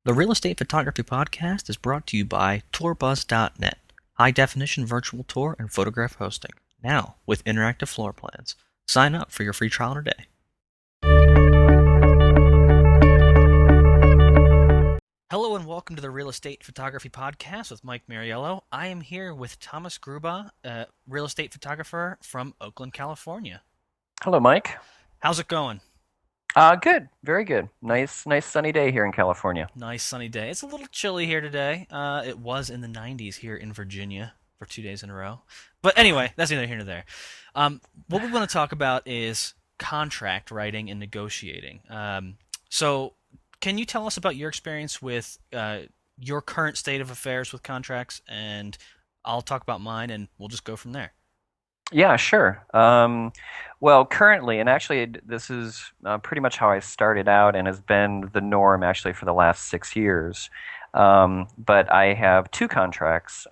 The Real Estate Photography Podcast is brought to you by tourbuzz.net, high-definition virtual tour and photograph hosting, now with interactive floor plans. Sign up for your free trial today. Hello and welcome to the Real Estate Photography Podcast with Mike Mariello. I am here with Thomas Gruba, a real estate photographer from Oakland, California. Hello, Mike. How's it going? Good. Very good. Nice sunny day here in California. Nice sunny day. It's a little chilly here today. It was in the 90s here in Virginia for 2 days in a row. But anyway, that's neither here nor there. What we want to talk about is contract writing and negotiating. So can you tell us about your experience with your current state of affairs with contracts, and I'll talk about mine, and we'll just go from there. Yeah, sure. Well, currently, and actually, this is pretty much how I started out and has been the norm actually for the last 6 years. But I have two contracts,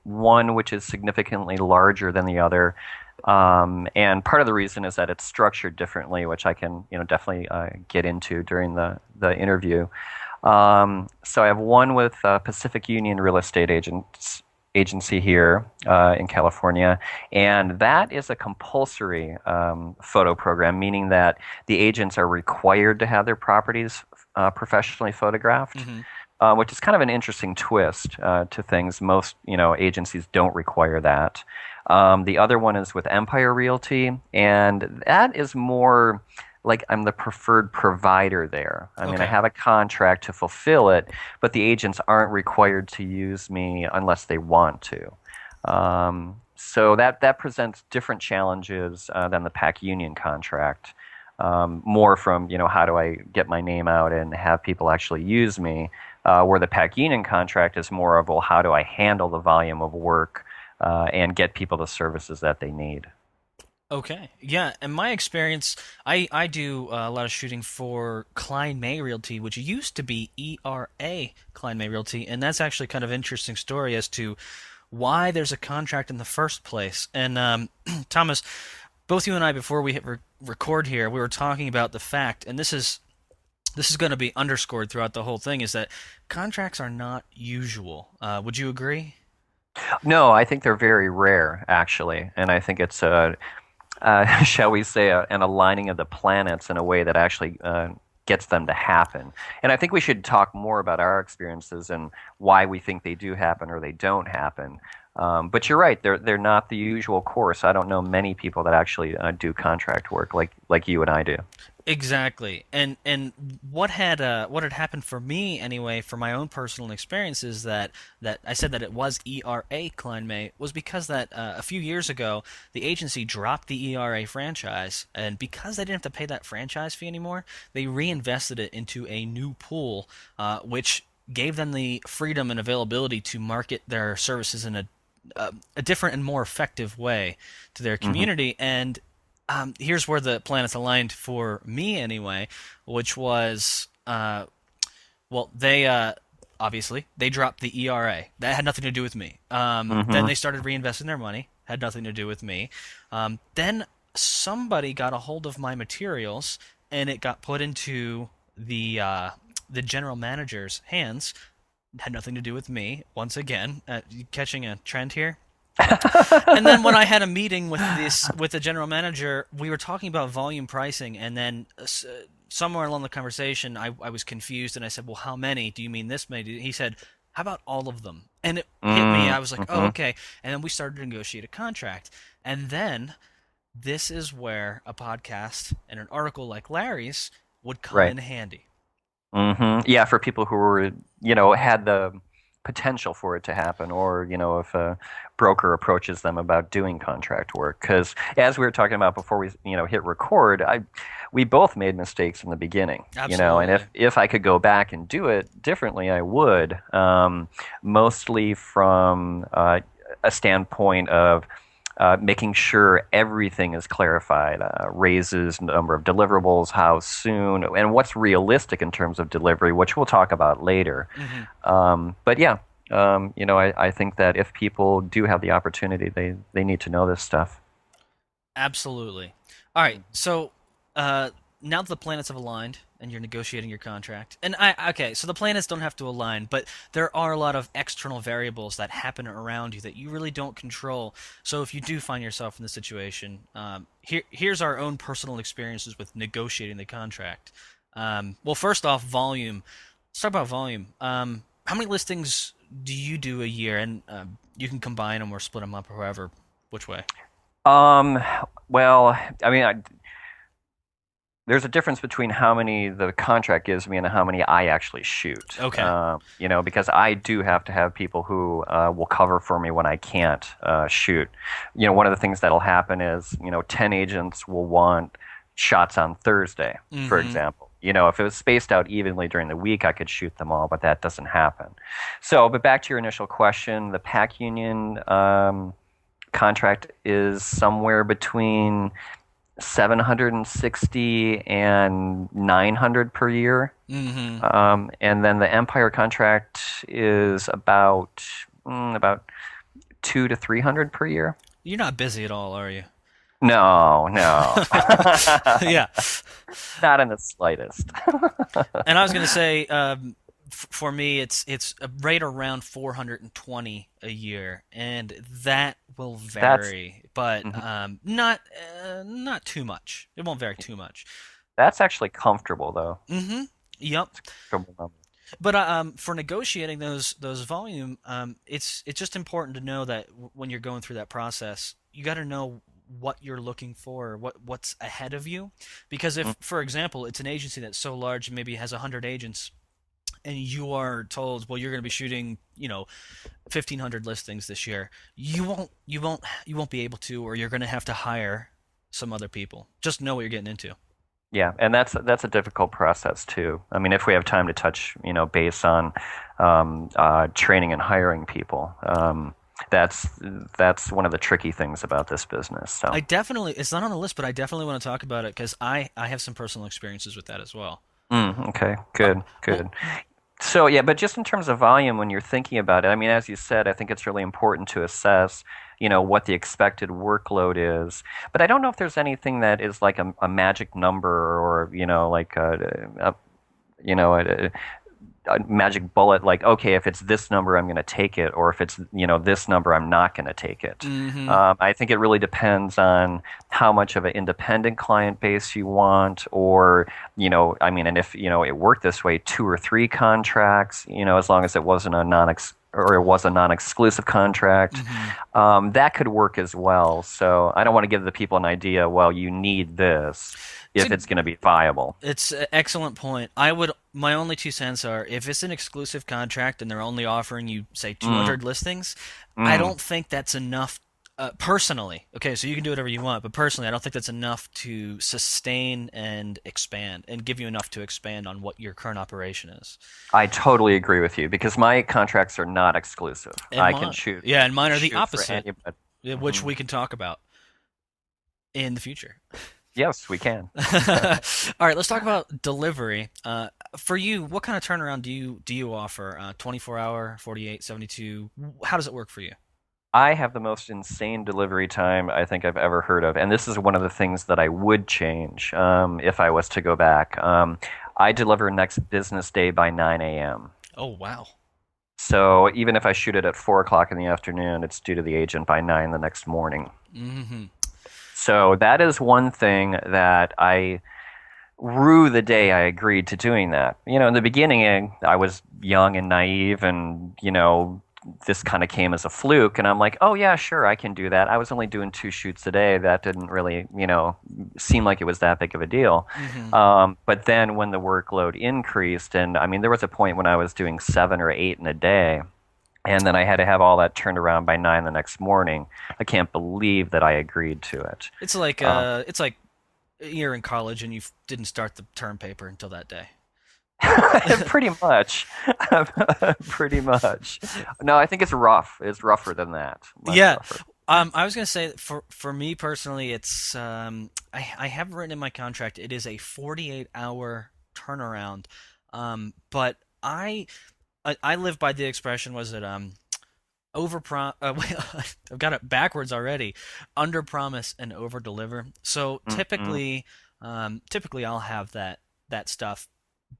one which is significantly larger than the other. And part of the reason is that it's structured differently, which I can, definitely get into during the interview. So I have one with Pacific Union Real Estate Agency here in California, and that is a compulsory photo program, meaning that the agents are required to have their properties professionally photographed. Which is kind of an interesting twist to things. Most, agencies don't require that. The other one is with Empire Realty, and that is more like I'm the preferred provider there. I mean, I have a contract to fulfill it, but the agents aren't required to use me unless they want to. So that presents different challenges than the PAC Union contract. More from, how do I get my name out and have people actually use me, where the PAC Union contract is more of, well, how do I handle the volume of work and get people the services that they need. Okay. Yeah, in my experience, I do a lot of shooting for Klein May Realty, which used to be ERA Klein May Realty, and that's actually kind of an interesting story as to why there's a contract in the first place. And Thomas, both you and I, before we hit record here, we were talking about the fact, and this is going to be underscored throughout the whole thing, is that contracts are not usual. Would you agree? No, I think they're very rare, actually, and I think it's shall we say, an aligning of the planets in a way that actually gets them to happen. And I think we should talk more about our experiences and why we think they do happen or they don't happen. But you're right; they're not the usual course. I don't know many people that actually do contract work like you and I do. Exactly. And what had happened for me anyway, for my own personal experience, is that I said that it was ERA Klein May was because that a few years ago the agency dropped the ERA franchise, and because they didn't have to pay that franchise fee anymore, they reinvested it into a new pool, which gave them the freedom and availability to market their services in a different and more effective way to their community. And here's where the planets aligned for me anyway, which was, they obviously they dropped the ERA. That had nothing to do with me. Then they started reinvesting their money. Had nothing to do with me. Then somebody got a hold of my materials, and it got put into the general manager's hands. Had nothing to do with me. Once again, you catching a trend here? And then when I had a meeting with the general manager, we were talking about volume pricing, and then somewhere along the conversation, I was confused, and I said, "Well, how many? Do you mean this many?" He said, "How about all of them?" And it hit me. I was like, "Oh, okay." And then we started to negotiate a contract, and then this is where a podcast and an article like Larry's would come Right. in handy. Yeah, for people who were, had the potential for it to happen, or, if a broker approaches them about doing contract work. Because as we were talking about before we, hit record, we both made mistakes in the beginning, and Absolutely. if I could go back and do it differently, I would, mostly from a standpoint of making sure everything is clarified, raises, number of deliverables, how soon, and what's realistic in terms of delivery, which we'll talk about later. But yeah, I think that if people do have the opportunity, they need to know this stuff. Absolutely. All right. So now that the planets have aligned and you're negotiating your contract, and okay, so the planets don't have to align, but there are a lot of external variables that happen around you that you really don't control. So if you do find yourself in this situation, here's our own personal experiences with negotiating the contract. Well, first off, volume. Let's talk about volume. How many listings do you do a year? And you can combine them or split them up or however, which way. Um, well, I mean, there's a difference between how many the contract gives me and how many I actually shoot. Okay. Because I do have to have people who will cover for me when I can't shoot. One of the things that'll happen is, 10 agents will want shots on Thursday, for Mm-hmm. example. If it was spaced out evenly during the week, I could shoot them all, but that doesn't happen. So, but back to your initial question, the pack union contract is somewhere between 760 and 900 per year. Mm-hmm. And then the Empire contract is about 2 to 300 per year. You're not busy at all, are you? No, no. Yeah. Not in the slightest. And I was gonna say, for me, it's right around 420 a year, and that will That's vary, but mhm. not too much. It won't vary too much. That's actually comfortable though. Mm-hmm. Yep. Comfortable number. But for negotiating those volume, it's just important to know that when you're going through that process, you got to know what you're looking for, what's ahead of you, because if, for example, it's an agency that's so large, maybe has 100 agents, and you are told, well, you're going to be shooting, 1,500 listings this year, you won't be able to, or you're going to have to hire some other people. Just know what you're getting into. Yeah, and that's a difficult process too. I mean, if we have time to touch, base on training and hiring people, that's that's one of the tricky things about this business. So, I definitely, it's not on the list, but I definitely want to talk about it because I have some personal experiences with that as well. okay, Uh, good, well, good. So yeah, but just in terms of volume, when you're thinking about it, I mean, as you said, I think it's really important to assess, what the expected workload is. But I don't know if there's anything that is like a magic number or, like a magic bullet. Like, okay, if it's this number, I'm going to take it, or if it's, this number, I'm not going to take it. hmm I think it really depends on how much of an independent client base you want, or I mean, and if it worked this way, 2 or 3 contracts, as long as it wasn't a or it was a non-exclusive contract, hmm that could work as well. So I don't want to give the people an idea. Well, you need this It's if a, it's going to be viable. it's an excellent point. My only 2 cents are if it's an exclusive contract and they're only offering you, say, Mm, 200 listings, I mm. don't think that's enough. Personally, okay, so you can do whatever you want, but personally, I don't think that's enough to sustain and expand and give you enough to expand on what your current operation is. I totally agree with you because my contracts are not exclusive. And I can mine, shoot yeah, and mine are the shoot for opposite, anybody. which Hmm. we can talk about in the future. Yes, we can. All right, let's talk about delivery. For you, what kind of turnaround do you offer? 24 hour, 48, 72. How does it work for you? I have the most insane delivery time I think I've ever heard of, and this is one of the things that I would change if I was to go back. I deliver next business day by 9 a.m. Oh, wow. So even if I shoot it at 4 o'clock in the afternoon, it's due to the agent by 9 the next morning. hmm So that is one thing that I rue the day I agreed to doing that. In the beginning, I was young and naive, and this kind of came as a fluke, and I'm like, oh yeah, sure, I can do that. I was only doing 2 shoots a day. That didn't really, seem like it was that big of a deal. hmm But then when the workload increased, and I mean, there was a point when I was doing 7 or 8 in a day. And then I had to have all that turned around by 9 the next morning. I can't believe that I agreed to it. it's like you're in college and you didn't start the term paper until that day. Pretty much. Pretty much. No, I think it's rough. It's rougher than that. Much Yeah. rougher. I was gonna say for me personally, it's I have written in my contract it is a 48-hour turnaround, but I live by the expression was it over I've got it backwards already, under promise and over deliver. So Mm-mm. typically, Typically I'll have that stuff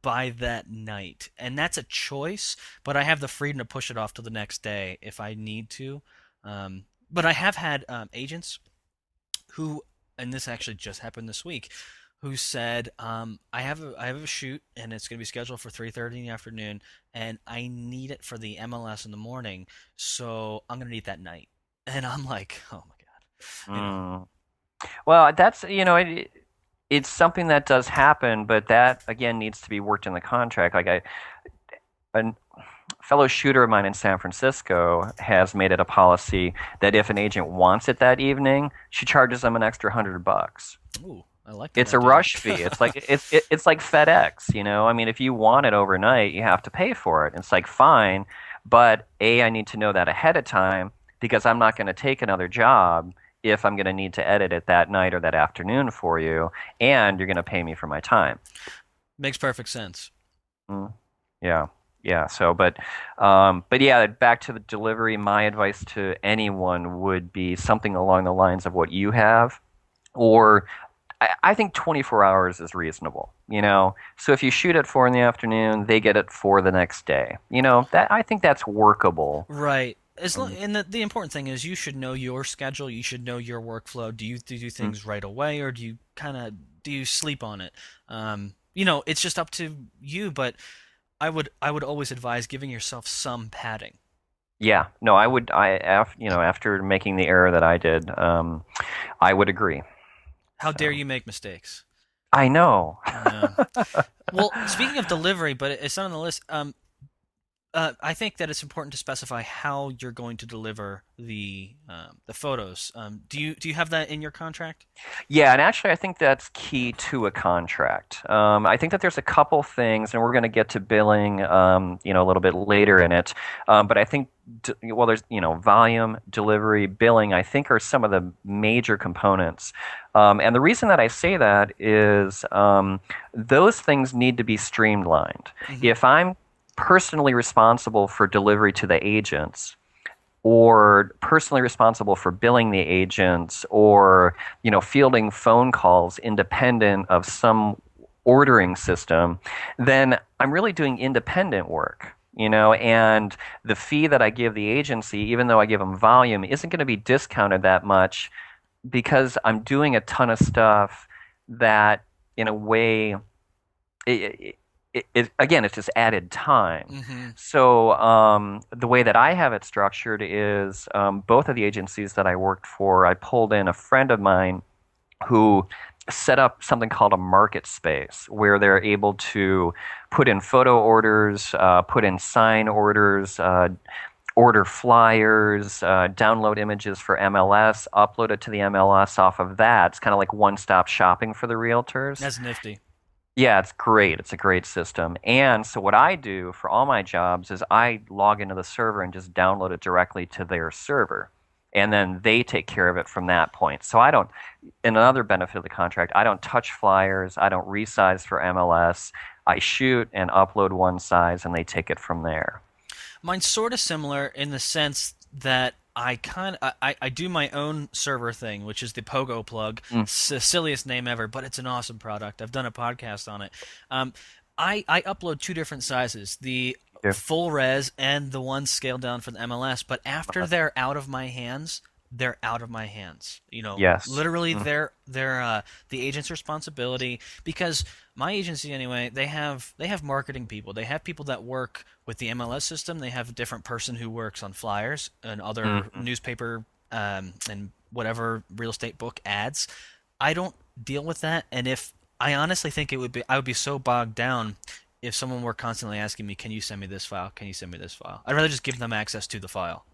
by that night, and that's a choice. But I have the freedom to push it off to the next day if I need to. But I have had agents who, and this actually just happened this week, who said, I have a shoot and it's going to be scheduled for 3:30 in the afternoon, and I need it for the MLS in the morning, so I'm going to need that night. And I'm like, oh my god, Mm. Well, that's, it's something that does happen, but that again needs to be worked in the contract. A fellow shooter of mine in San Francisco has made it a policy that if an agent wants it that evening, she charges them an extra $100. Ooh, I like that It's a idea. rush fee. It's like FedEx, I mean, if you want it overnight, you have to pay for it. It's like fine, but A, I need to know that ahead of time because I'm not going to take another job if I'm going to need to edit it that night or that afternoon for you, and you're going to pay me for my time. Makes perfect sense. Mm, yeah, yeah. But yeah, back to the delivery. My advice to anyone would be something along the lines of what you have, or I think 24 hours is reasonable. So if you shoot at 4 in the afternoon, they get it for the next day. That I think that's workable. Right. Mm, And the important thing is you should know your schedule. You should know your workflow. Do you do mm. things right away, or do you sleep on it? It's just up to you. But I would always advise giving yourself some padding. Yeah, no, I would. After making the error that I did, I would agree. How dare So you make mistakes? I know. Yeah. Well, speaking of delivery, but it's not on the list. I think that it's important to specify how you're going to deliver the photos. Do you have that in your contract? Yeah, and actually, I think that's key to a contract. I think that there's a couple things, and we're going to get to billing, a little bit later in it. But I think, well, there's, volume, delivery, billing, I think are some of the major components. And the reason that I say that is those things need to be streamlined. Hmm. If I'm personally responsible for delivery to the agents, or personally responsible for billing the agents or fielding phone calls independent of some ordering system, then I'm really doing independent work. And the fee that I give the agency, even though I give them volume, isn't going to be discounted that much because I'm doing a ton of stuff that, in a way, again, it's just added time. Hmm. So the way that I have it structured is both of the agencies that I worked for, I pulled in a friend of mine who set up something called a market space where they're able to put in photo orders, put in sign orders, order flyers, download images for MLS, upload it to the MLS off of that. It's kind of like one-stop shopping for the realtors. That's nifty. Yeah, it's great. It's a great system. And so what I do for all my jobs is I log into the server and just download it directly to their server. And then they take care of it from that point. So I don't, in another benefit of the contract, I don't touch flyers. I don't resize for MLS. I shoot and upload one size and they take it from there. Mine's sort of similar in the sense that I do my own server thing, which is the Pogo plug. Mm, It's the silliest name ever, but it's an awesome product. I've done a podcast on it. Um, I upload two different sizes, the yeah. full res and the one scaled down for the MLS. But after Uh, they're out of my hands, they're out of my hands. yes. Literally, Mm, they're the agent's responsibility, because my agency anyway, they have marketing people. They have people that work with the MLS system. They have a different person who works on flyers and other mhm. newspaper and whatever real estate book ads. I don't deal with that, and if I honestly think I would be so bogged down if someone were constantly asking me, "Can you send me this file? Can you send me this file?" I'd rather just give them access to the file.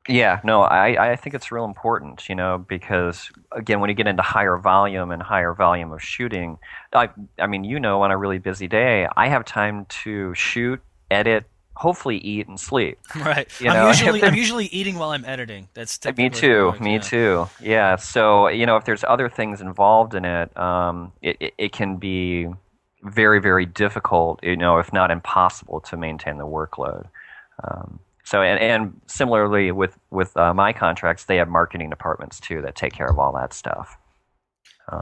Yeah, no, I think it's real important, because again, when you get into higher volume and higher volume of shooting, I mean, on a really busy day, I have time to shoot, edit, hopefully eat and sleep. Right. You know, if I'm there, usually eating while I'm editing. That's me technically how it too, works. me Yeah. too. Yeah, so if there's other things involved in it, it can be very, very difficult, if not impossible, to maintain the workload. So and similarly with my contracts, they have marketing departments too that take care of all that stuff.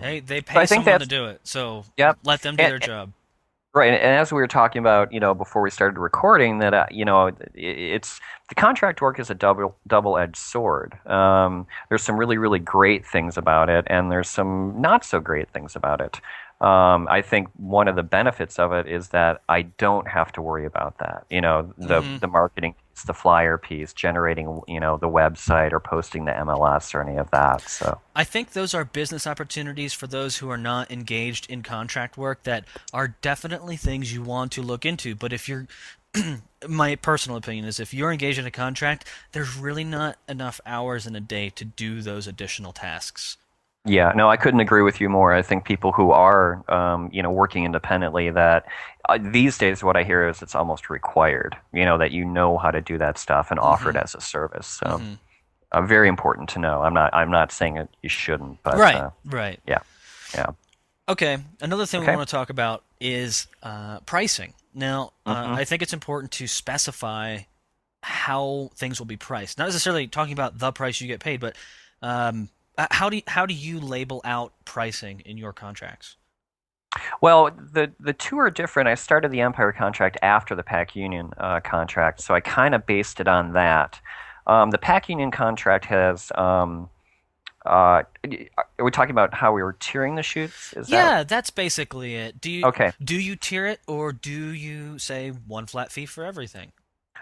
Hey, they So pay I think someone to that's do it, so yep. let them do And, their job. right, and as we were talking about, before we started recording, that it's the contract work is a double-edged sword. There's some really really great things about it, and there's some not so great things about it. I think one of the benefits of it is that I don't have to worry about that. The marketing piece, the flyer piece, generating the website or posting the MLS or any of that. So I think those are business opportunities for those who are not engaged in contract work that are definitely things you want to look into. But if you're, my personal opinion is if you're engaged in a contract, there's really not enough hours in a day to do those additional tasks. yeah, no, I couldn't agree with you more. I think people who are, working independently, that these days what I hear is it's almost required, that you know how to do that stuff and offer it Mm-hmm. as a service. So, Mm-hmm. very important to know. I'm not saying that you shouldn't, but Right, right. yeah, yeah, Okay, another thing we okay. want to talk about is pricing. Now, hmm I think it's important to specify how things will be priced. Not necessarily talking about the price you get paid, but how do you label out pricing in your contracts? Well, the two are different. I started the Empire contract after the Pac Union contract, so I kind of based it on that. The Pac Union contract has. Are we talking about how we were tiering the shoots? Is that Yeah, that's basically it. Do you okay? do you tier it or do you say one flat fee for everything?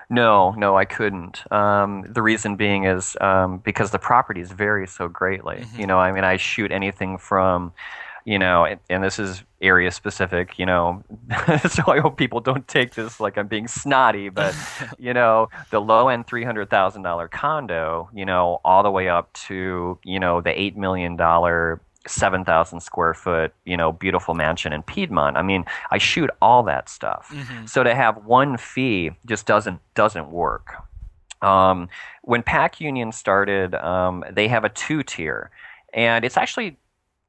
No, no, I couldn't. The reason being is because the properties vary so greatly. Hmm. I mean, I shoot anything from, and this is area specific, so I hope people don't take this like I'm being snotty, but, the low end $300,000 condo, all the way up to, the $8 million 7,000 square foot, beautiful mansion in Piedmont. I mean, I shoot all that stuff. Hmm. So to have one fee just doesn't work. When Pac Union started, they have a two tier, and it's actually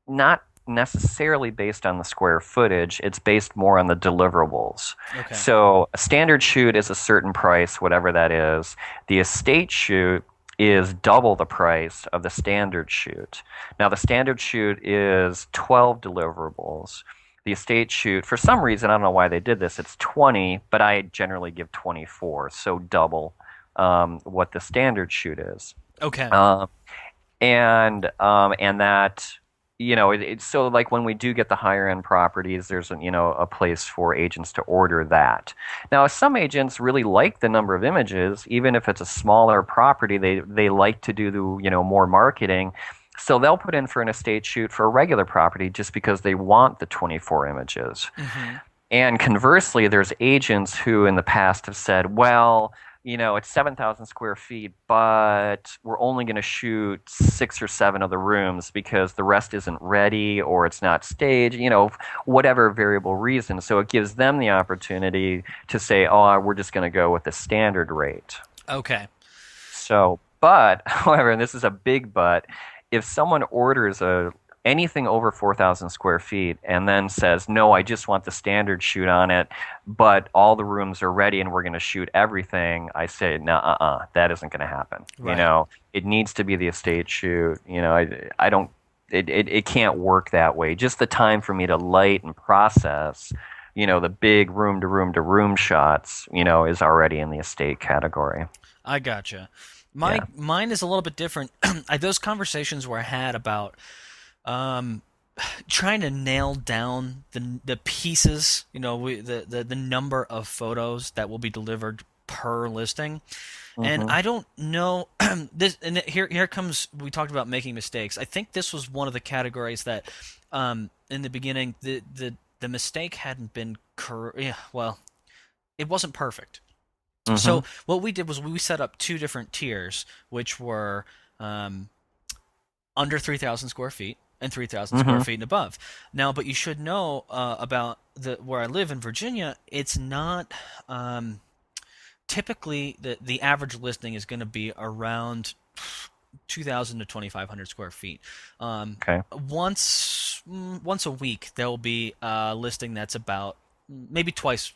not necessarily based on the square footage. It's based more on the deliverables. Okay. So a standard shoot is a certain price, whatever that is. The estate shoot is double the price of the standard shoot. Now, the standard shoot is 12 deliverables. The estate shoot, for some reason, I don't know why they did this, it's 20, but I generally give 24, so double what the standard shoot is. Okay. Um, and that it's so like when we do get the higher end properties, there's a place for agents to order that. Now some agents really like the number of images, even if it's a smaller property. They like to do the more marketing, so they'll put in for an estate shoot for a regular property just because they want the 24 images. Hmm. And conversely, there's agents who in the past have said, well, it's 7,000 square feet, but we're only going to shoot 6 or 7 of the rooms because the rest isn't ready or it's not staged, whatever variable reason. So it gives them the opportunity to say, oh, we're just going to go with the standard rate. Okay. So, but, however, and this is a big but, if someone orders anything over 4,000 square feet and then says, no, I just want the standard shoot on it, but all the rooms are ready and we're going to shoot everything, I say, no, that isn't going to happen. Right. It needs to be the estate shoot. I don't, it can't work that way. Just the time for me to light and process, the big room to room to room shots, is already in the estate category. I gotcha. Yeah. Mine is a little bit different. Those conversations were had about um, trying to nail down the pieces, the number of photos that will be delivered per listing. And hmm I don't know this. And here comes. We talked about making mistakes. I think this was one of the categories that, in the beginning, the mistake hadn't been yeah, well, it wasn't perfect. hmm So what we did was we set up two different tiers, which were um, under 3,000 square feet and 3,000 square hmm feet and above. Now, but you should know about where I live in Virginia. It's not typically the average listing is going to be around 2,000 to 2,500 square feet. Okay. Once a week there will be a listing that's about maybe twice.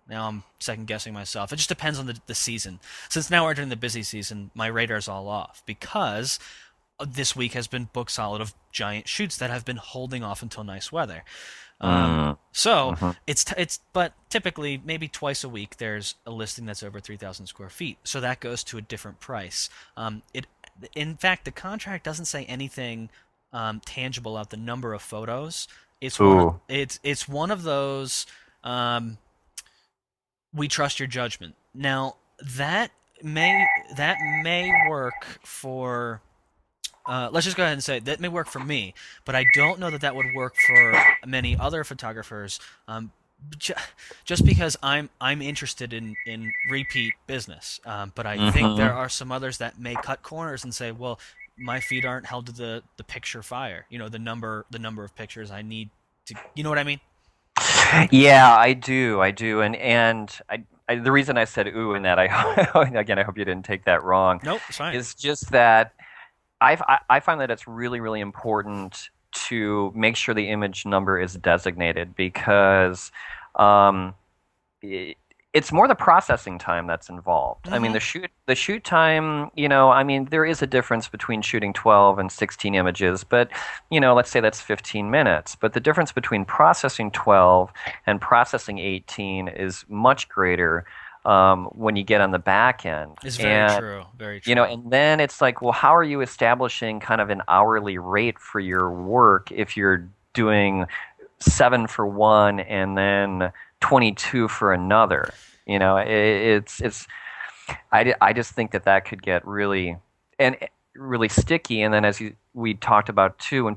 Now I'm second guessing myself. It just depends on the season. Since now we're entering the busy season, my radar's all off because this week has been book solid of giant shoots that have been holding off until nice weather. Mm, So hmm. it's but typically maybe twice a week there's a listing that's over 3,000 square feet. So that goes to a different price. It in fact the contract doesn't say anything tangible about the number of photos. Ooh. It's one of those um, we trust your judgment. Now that may work for let's just go ahead and say that may work for me, but I don't know that that would work for many other photographers. J- just because I'm interested in repeat business, but I think there Hmm. are some others that may cut corners and say, well, my feet aren't held to the picture fire. You know, the number of pictures I need to. You know what I mean? Yeah, I do, and the reason I said ooh in that, I again, I hope you didn't take that wrong, Nope, it's fine. is just that I find that it's really, really important to make sure the image number is designated because um, it, it's more the processing time that's involved. I mean, Mm-hmm. the shoot time, I mean, there is a difference between shooting 12 and 16 images, but let's say that's 15 minutes. But the difference between processing 12 and processing 18 is much greater when you get on the back end. It's very And true. Very true. and then it's like, well, how are you establishing kind of an hourly rate for your work if you're doing 7 for one and then 22 for another? It's I just think that that could get and really sticky. And then we talked about too,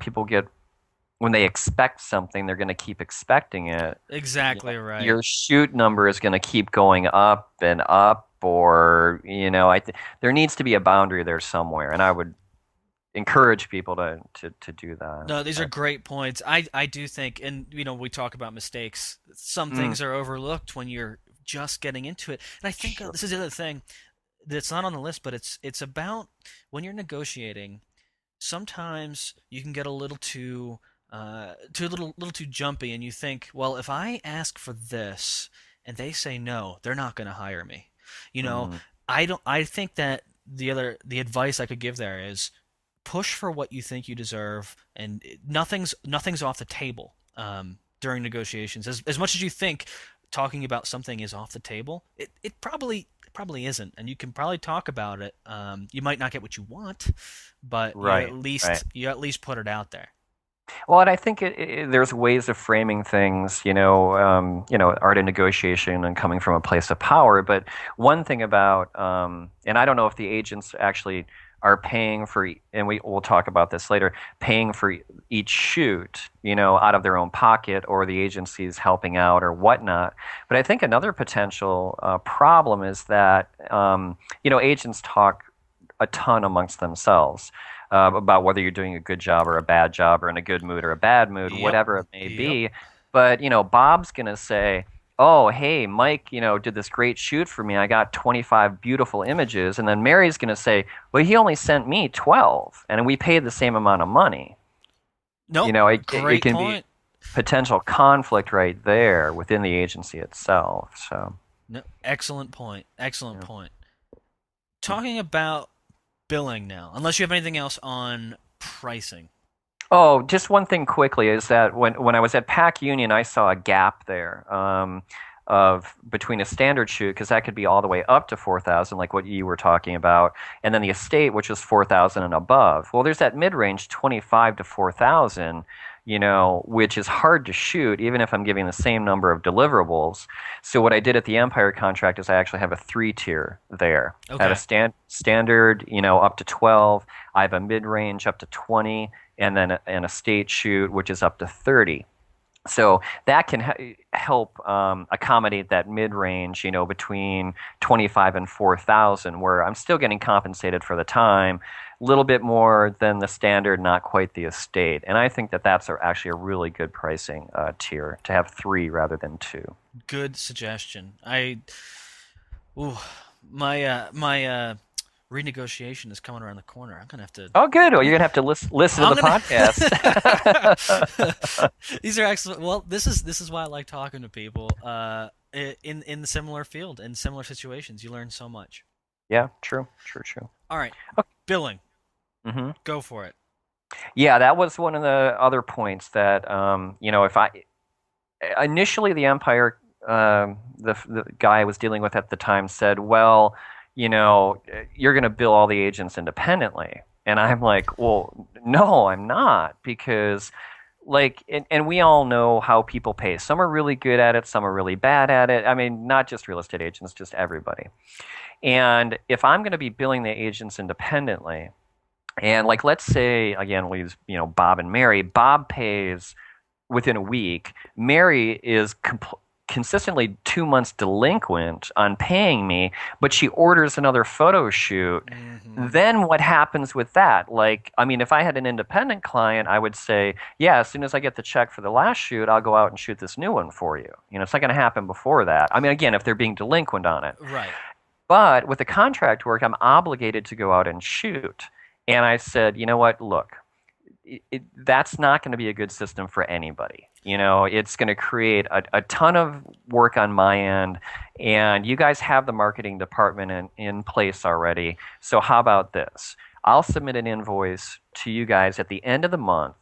when they expect something, they're going to keep expecting it. Exactly right. Your shoot number is going to keep going up and up, or there needs to be a boundary there somewhere, and I would encourage people to do that. No, these are But, great points. I do think, and we talk about mistakes. Some mm, things are overlooked when you're just getting into it. And I think sure. this is the other thing that's not on the list, but it's about when you're negotiating. Sometimes you can get a little too little too jumpy, and you think, well, if I ask for this and they say no, they're not going to hire me. You know, Mm, I don't. I think that the advice I could give there is push for what you think you deserve, and nothing's off the table during negotiations. As much as you think talking about something is off the table, it probably isn't, and you can probably talk about it. You might not get what you want, but you at right, right. least you at least put it out there. Well, and I think there's ways of framing things, art and negotiation and coming from a place of power. But one thing about, and I don't know if the agents actually are paying for, and we'll talk about this later, paying for each shoot, out of their own pocket, or the agency's helping out or whatnot. But I think another potential problem is that, agents talk a ton amongst themselves about whether you're doing a good job or a bad job, or in a good mood or a bad mood, Yep. whatever it may Yep. be. But, Bob's going to say, oh, hey, Mike, did this great shoot for me. I got 25 beautiful images. And then Mary's going to say, well, he only sent me 12, and we paid the same amount of money. Nope. It Great can be point. potential conflict right there within the agency itself. So, No, excellent point. Excellent yeah. point. Talking about billing now, unless you have anything else on pricing. Oh, just one thing quickly is that when I was at Pac Union, I saw a gap there of between a standard shoot, because that could be all the way up to 4,000, like what you were talking about, and then the estate, which is 4,000 and above. Well, there's that mid range, 25 to 4,000, which is hard to shoot, even if I'm giving the same number of deliverables. So what I did at the Empire contract is I actually have a three tier there. I have a Okay. standard, up to 12. I have a mid range up to 20, and then an estate shoot, which is up to 30. So that can help accommodate that mid range, between 25 and 4,000, where I'm still getting compensated for the time, a little bit more than the standard, not quite the estate. And I think that that's actually a really good pricing tier to have three rather than two. Good suggestion. Ooh, my renegotiation is coming around the corner. I'm gonna have to. Oh, good. Well, you're gonna have to listen to I'm the gonna. podcast. These are excellent. Well, this is why I like talking to people. In the similar field, in similar situations, you learn so much. Yeah, true, true, true. All right, Okay. billing. Hmm. Go for it. Yeah, that was one of the other points that if I initially the Empire, the guy I was dealing with at the time said, well, you're going to bill all the agents independently. And I'm like, well, no, I'm not, because like, and we all know how people pay. Some are really good at it, some are really bad at it. I mean, not just real estate agents, just everybody. And if I'm going to be billing the agents independently, and like, let's say again, we use, Bob and Mary. Bob pays within a week. Mary is consistently 2 months delinquent on paying me, but she orders another photo shoot. Hmm. Then what happens with that? Like, I mean, if I had an independent client, I would say, yeah, as soon as I get the check for the last shoot, I'll go out and shoot this new one for you. It's not going to happen before that. I mean, again, if they're being delinquent on it. Right. But with the contract work, I'm obligated to go out and shoot. And I said, you know what? Look, that's not going to be a good system for anybody. It's going to create a ton of work on my end, and you guys have the marketing department in place already. So how about this? I'll submit an invoice to you guys at the end of the month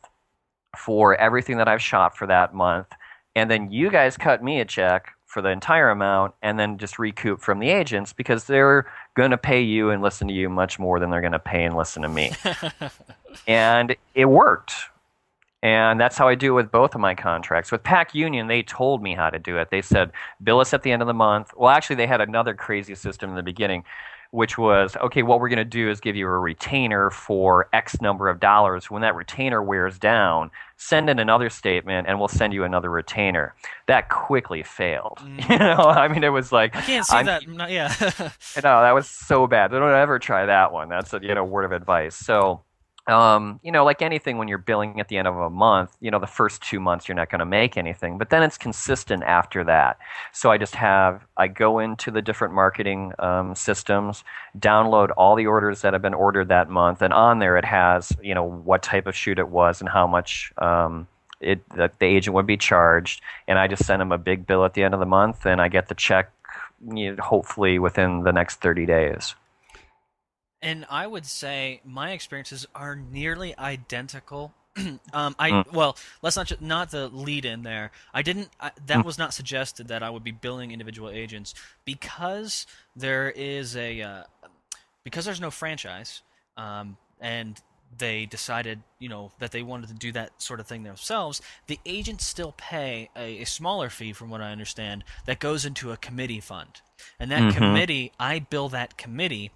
for everything that I've shot for that month, and then you guys cut me a check for the entire amount and then just recoup from the agents because they're going to pay you and listen to you much more than they're going to pay and listen to me. And it worked. And that's how I do it with both of my contracts. With Pac Union, they told me how to do it. They said, bill us at the end of the month. Well, actually, they had another crazy system in the beginning, which was, okay, what we're going to do is give you a retainer for X number of dollars. When that retainer wears down, send in another statement and we'll send you another retainer. That quickly failed. Mm. I mean, it was like, I can't see that. Yeah. that was so bad. Don't ever try that one. That's a word of advice. So, like anything, when you're billing at the end of a month, the first 2 months you're not going to make anything, but then it's consistent after that. So I go into the different marketing systems, download all the orders that have been ordered that month, and on there it has, what type of shoot it was and how much the agent would be charged, and I just send them a big bill at the end of the month, and I get the check, hopefully within the next 30 days. And I would say my experiences are nearly identical. Mm, Well, let's not the lead in there. I didn't. mm, That was not suggested that I would be billing individual agents because there is because there's no franchise, and they decided, that they wanted to do that sort of thing themselves. The agents still pay a smaller fee, from what I understand, that goes into a committee fund, and that mhm. committee, I bill that committee.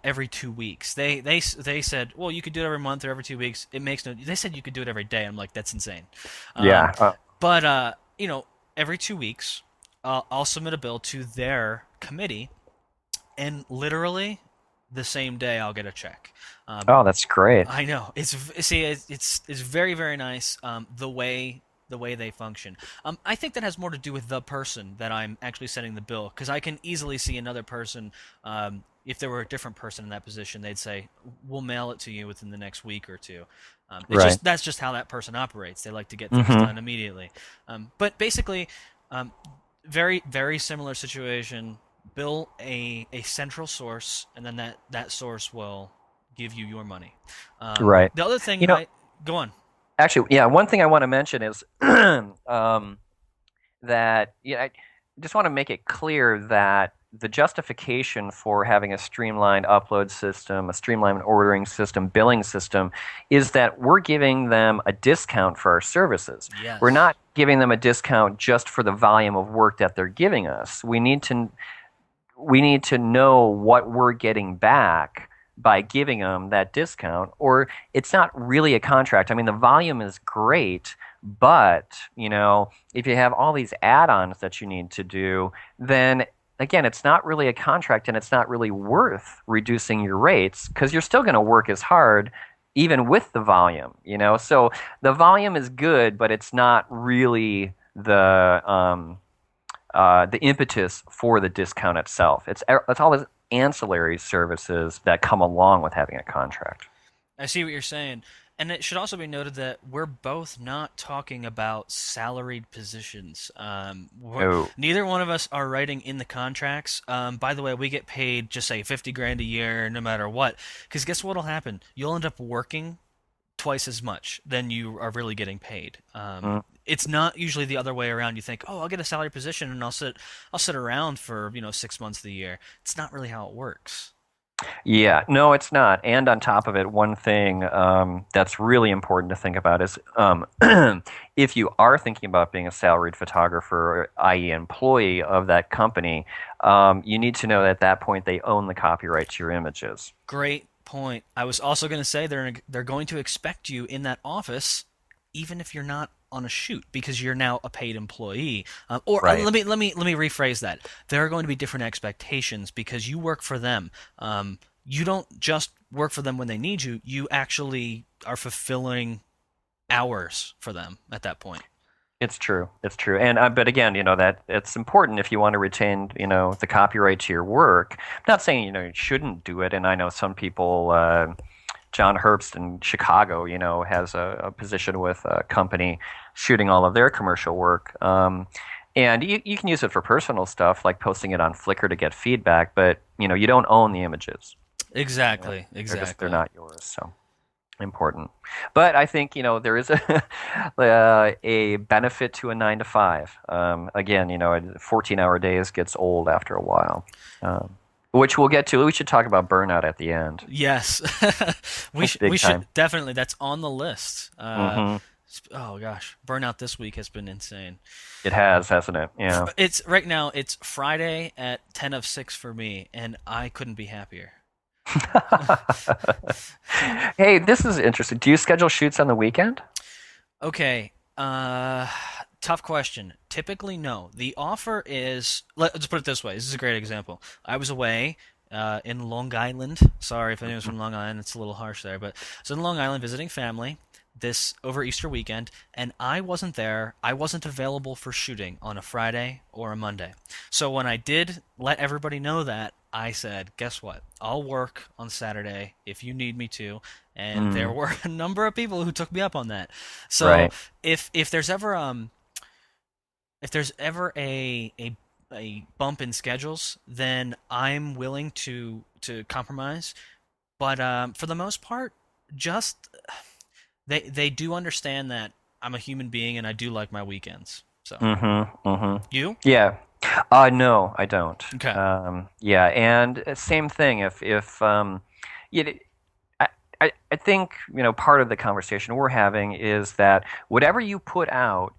Every 2 weeks, they said, well, you could do it every month or every 2 weeks. It makes no. They said you could do it every day. I'm like, that's insane. Um, Yeah. but every 2 weeks, I'll submit a bill to their committee, and literally the same day I'll get a check. Um, Oh, that's great. I know it's very very nice, the way they function. I think that has more to do with the person that I'm actually sending the bill, because I can easily see another person. If there were a different person in that position, they'd say, "We'll mail it to you within the next week or two." Right. That's just how that person operates. They like to get things Hmm. done immediately. But basically, um, very very similar situation. Bill a central source, and then that source will give you your money. Right. The other thing You know, I go on. actually, yeah, one thing I want to mention is that I just want to make it clear that the justification for having a streamlined upload system, a streamlined ordering system, billing system, is that we're giving them a discount for our services. We're Yes. not giving them a discount just for the volume of work that they're giving us. We need to know what we're getting back by giving them that discount, or it's not really a contract. I mean, the volume is great, but if you have all these add-ons that you need to do, then again, it's not really a contract, and it's not really worth reducing your rates because you're still going to work as hard even with the volume. So the volume is good, but it's not really the impetus for the discount itself. It's all the ancillary services that come along with having a contract. I see what you're saying. And it should also be noted that we're both not talking about salaried positions. Oh, Neither one of us are writing in the contracts. By the way, we get paid just say 50 grand a year, no matter what. Because guess what'll happen? You'll end up working twice as much than you are really getting paid. mm, It's not usually the other way around. You think, oh, I'll get a salary position and I'll sit around for 6 months of the year. It's not really how it works. yeah, no, it's not. And on top of it, one thing that's really important to think about is if you are thinking about being a salaried photographer, i.e., employee of that company, you need to know that at that point they own the copyright to your images. Great point. I was also going to say they're going to expect you in that office, even if you're not on a shoot, because you're now a paid employee. Right. Let me rephrase that. There are going to be different expectations because you work for them. You don't just work for them when they need you. You actually are fulfilling hours for them at that point. It's true. It's true. And but again, that it's important if you want to retain, the copyright to your work. I'm not saying, you shouldn't do it. And I know some people, John Herbst in Chicago, has a position with a company shooting all of their commercial work. And you can use it for personal stuff, like posting it on Flickr to get feedback, but you don't own the images. Exactly. They're Exactly. not yours. So important. But I think there is a a benefit to a 9 to 5. Again, 14-hour days gets old after a while, which we'll get to. We should talk about burnout at the end. Yes. we That's should big we should time. definitely. That's on the list. Hmm. Oh gosh, burnout this week has been insane. It has, hasn't it? Yeah. It's right now. It's Friday at 10 of 6 for me, and I couldn't be happier. Hey, this is interesting. Do you schedule shoots on the weekend? Okay. Tough question. Typically, no. The offer is. Let's put it this way. This is a great example. I was away. In Long Island. Sorry if anyone's from Long Island, it's a little harsh there, but I was in Long Island visiting family this over Easter weekend, and I wasn't there. I wasn't available for shooting on a Friday or a Monday. So when I did let everybody know that, I said, "Guess what? I'll work on Saturday if you need me to." And there Mm, were a number of people who took me up on that. So right. if there's ever a bump in schedules, then I'm willing to compromise. But for the most part, just they do understand that I'm a human being and I do like my weekends. So Mm-hmm. you Yeah. No, I don't. okay? Yeah, and same thing. If you, I think part of the conversation we're having is that whatever you put out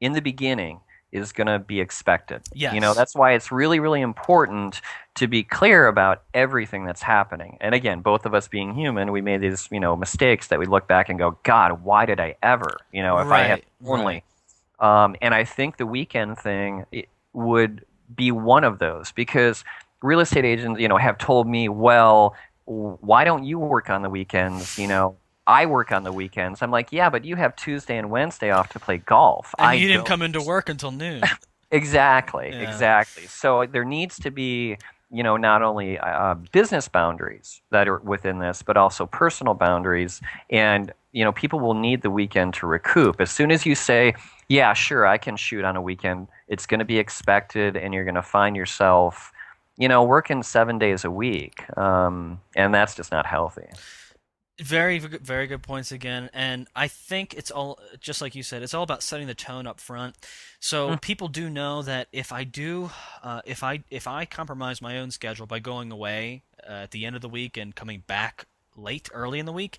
in the beginning is going to be expected. Yes, That's why it's really, really important to be clear about everything that's happening. And again, both of us being human, we made these mistakes that we look back and go, God, why did I ever? If I had right. only. And I think the weekend thing would be one of those because real estate agents, have told me, well, why don't you work on the weekends? I work on the weekends. I'm like, yeah, but you have Tuesday and Wednesday off to play golf. And I you didn't don't. come into work until noon. Exactly, Yeah, exactly. So there needs to be, not only business boundaries that are within this, but also personal boundaries. And, people will need the weekend to recoup. As soon as you say, yeah, sure, I can shoot on a weekend, it's going to be expected, and you're going to find yourself, working 7 days a week. And that's just not healthy. very good points again. And I think it's all just like you said. It's all about setting the tone up front. So Mm, people do know that if I compromise my own schedule by going away at the end of the week and coming back late early in the week,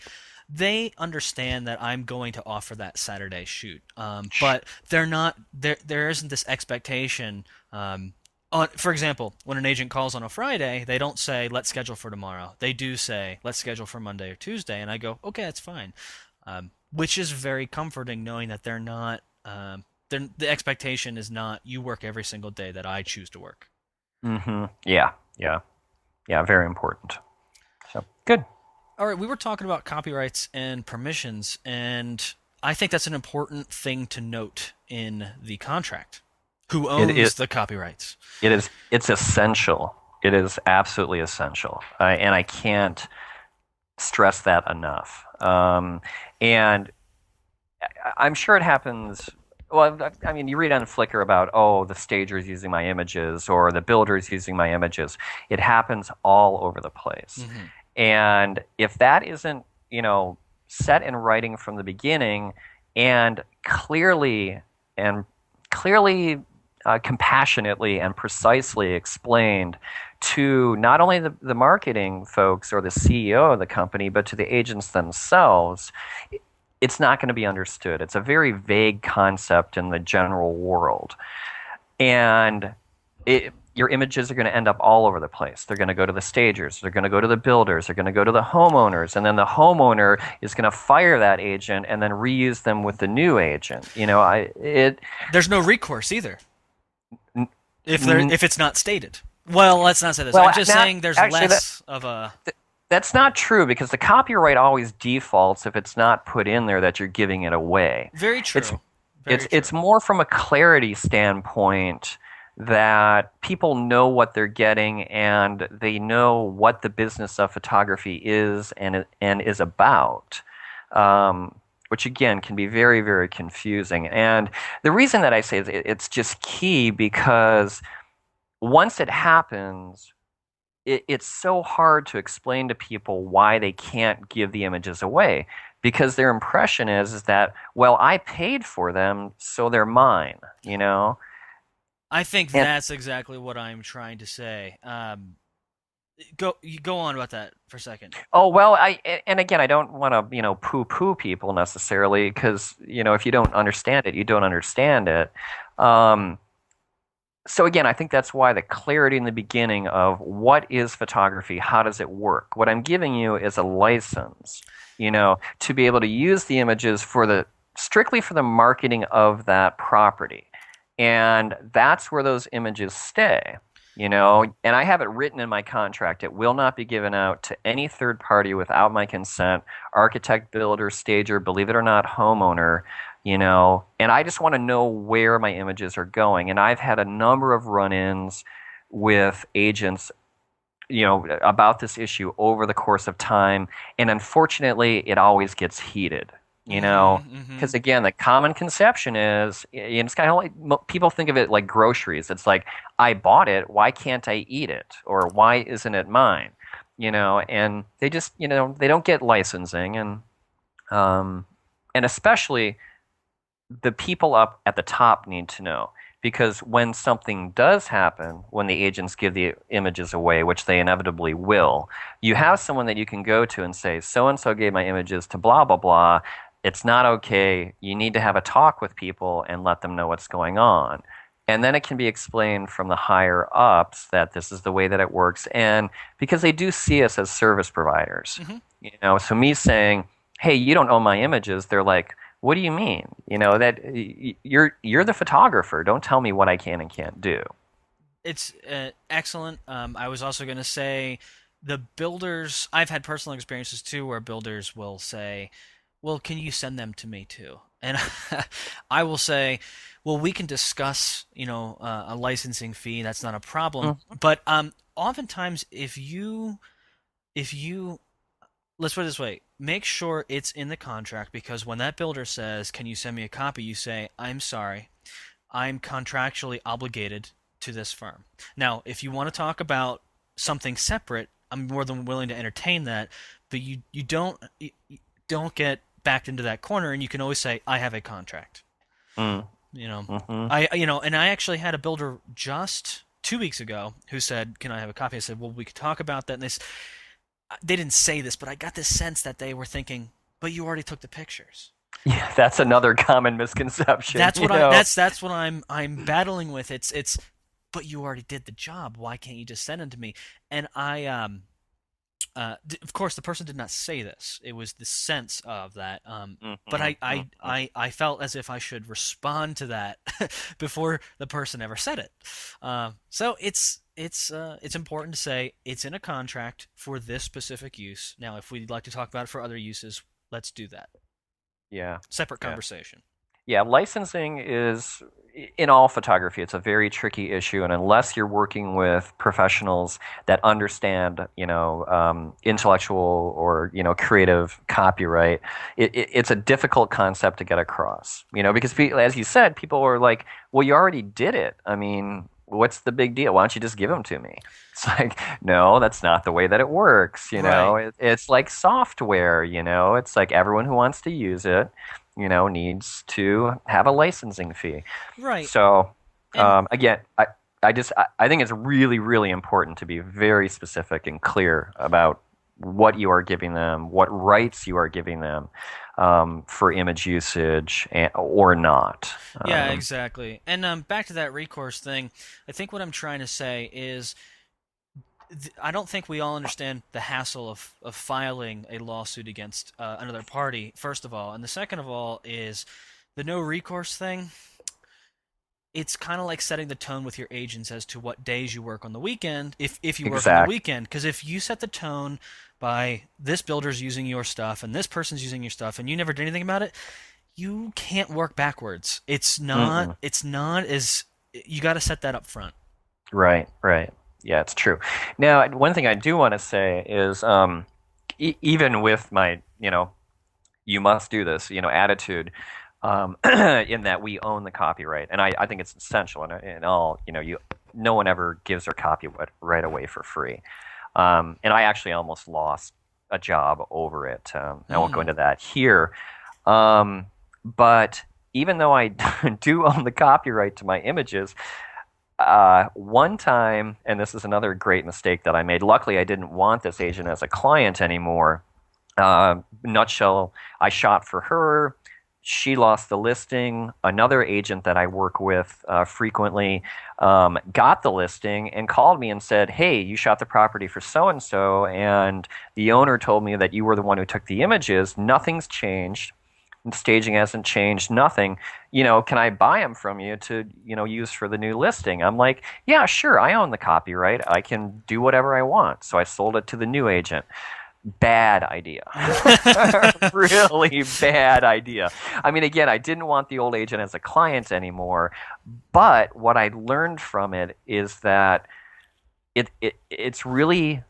they understand that I'm going to offer that Saturday shoot. But they're not there. There isn't this expectation. For example, when an agent calls on a Friday, they don't say let's schedule for tomorrow. They do say let's schedule for Monday or Tuesday, and I go okay, that's fine. Which is very comforting knowing that they're not. The expectation is not you work every single day that I choose to work. yeah, yeah, yeah. Very important. So good. All right, we were talking about copyrights and permissions, and I think that's an important thing to note in the contract. Who It owns is. the copyrights? It is. It's essential. It is absolutely essential, and I can't stress that enough. And I'm sure it happens. Well, I mean, you read on Flickr about, oh, the stager's using my images or the builder's using my images. It happens all over the place. Hmm. And if that isn't, set in writing from the beginning and and clearly, compassionately and precisely explained to not only the marketing folks or the CEO of the company, but to the agents themselves, it's not going to be understood. It's a very vague concept in the general world. And your images are going to end up all over the place. They're going to go to the stagers, they're going to go to the builders, they're going to go to the homeowners, and then the homeowner is going to fire that agent and then reuse them with the new agent. There's no recourse either n- if it's not stated. Well, let's not say this. well, I'm just not saying there's actually less of a. that's not true because the copyright always defaults if it's not put in there that you're giving it away. Very It's true. Very it's true. more from a clarity standpoint that people know what they're getting and they know what the business of photography is and is about. Which again can be very, very confusing. And the reason that I say it's just key because once it happens, it's so hard to explain to people why they can't give the images away because their impression is that, well, I paid for them, so they're mine, I think And that's exactly what I'm trying to say. You go on about that for a second. oh well, and again, I don't want to poo-poo people necessarily because if you don't understand it, you don't understand it. Um, so again, I think that's why the clarity in the beginning of what is photography, how does it work? What I'm giving you is a license, to be able to use the images strictly for the marketing of that property. And that's where those images stay. And I have it written in my contract. It will not be given out to any third party without my consent, architect, builder, stager, believe it or not, homeowner, and I just want to know where my images are going. And I've had a number of run-ins with agents, about this issue over the course of time. And unfortunately, it always gets heated, Mm-hmm. Mm-hmm. because again, the common conception is, it's kind of like people think of it like groceries. It's like, I bought it, why can't I eat it? Or why isn't it mine? And they just, they don't get licensing. And especially the people up at the top need to know because when something does happen, when the agents give the images away, which they inevitably will, you have someone that you can go to and say, so and so gave my images to blah, blah, blah. It's not okay. You need to have a talk with people and let them know what's going on. And then it can be explained from the higher ups that this is the way that it works. And because they do see us as service providers, Mm-hmm. so me saying, hey, you don't own my images, they're like, what do you mean? That you're the photographer. Don't tell me what I can and can't do. It's excellent. I was also going to say the builders. I've had personal experiences too, where builders will say, "Well, can you send them to me too?" And I will say, "Well, we can discuss, a licensing fee. That's not a problem." Mm. But oftentimes, if you let's put it this way, make sure it's in the contract because when that builder says, "Can you send me a copy?" you say, "I'm sorry, I'm contractually obligated to this firm." Now, if you want to talk about something separate, I'm more than willing to entertain that, but you don't get backed into that corner, and you can always say, "I have a contract." Mm. You know, Mm-hmm. and I actually had a builder just 2 weeks ago who said, "Can I have a copy?" I said, "Well, we could talk about that." And they didn't say this, but I got this sense that they were thinking, "But you already took the pictures." Yeah, that's another common misconception. That's what I'm battling with. It's but you already did the job. Why can't you just send them to me? And of course, the person did not say this. It was the sense of that. But Mm-hmm. Mm-hmm. I felt as if I should respond to that before the person ever said it. So it's important to say it's in a contract for this specific use. Now, if we'd like to talk about it for other uses, let's do that. Yeah. Separate Yeah. conversation. Yeah, licensing is in all photography, it's a very tricky issue, and unless you're working with professionals that understand, intellectual or creative copyright, it's a difficult concept to get across. Because as you said, people are like, "Well, you already did it. I mean, what's the big deal? Why don't you just give them to me?" It's like, no, that's not the way that it works. Right. It's like software. It's like everyone who wants to use it, needs to have a licensing fee. Right. So And again, I think it's really, really important to be very specific and clear about what you are giving them, what rights you are giving them for image usage or not. yeah, exactly. And back to that recourse thing, I think what I'm trying to say is I don't think we all understand the hassle of filing a lawsuit against another party, first of all. And the second of all is the no recourse thing. It's kind of like setting the tone with your agents as to what days you work on the weekend, if you work on the Exact. weekend. Because if you set the tone by this builder's using your stuff and this person's using your stuff and you never did anything about it, you can't work backwards. It's not. Mm-mm. It's not as you got to set that up front. Right, right. Yeah, it's true. Now, one thing I do want to say is, even with my, you must do this, attitude, in that we own the copyright, and I think it's essential in all, no one ever gives their copyright right away for free. And I actually almost lost a job over it. I won't go Mm. into that here. But even though I do own the copyright to my images, one time, and this is another great mistake that I made. Luckily, I didn't want this agent as a client anymore. Nutshell, I shot for her. She lost the listing. Another agent that I work with frequently got the listing and called me and said, "Hey, you shot the property for so and so, and the owner told me that you were the one who took the images. Nothing's changed. Staging hasn't changed. Nothing. Can I buy them from you to use for the new listing?" I'm like, "Yeah, sure. I own the copyright. I can do whatever I want." So I sold it to the new agent. Bad idea. Really bad idea. I mean, again, I didn't want the old agent as a client anymore, but what I learned from it is that it's really,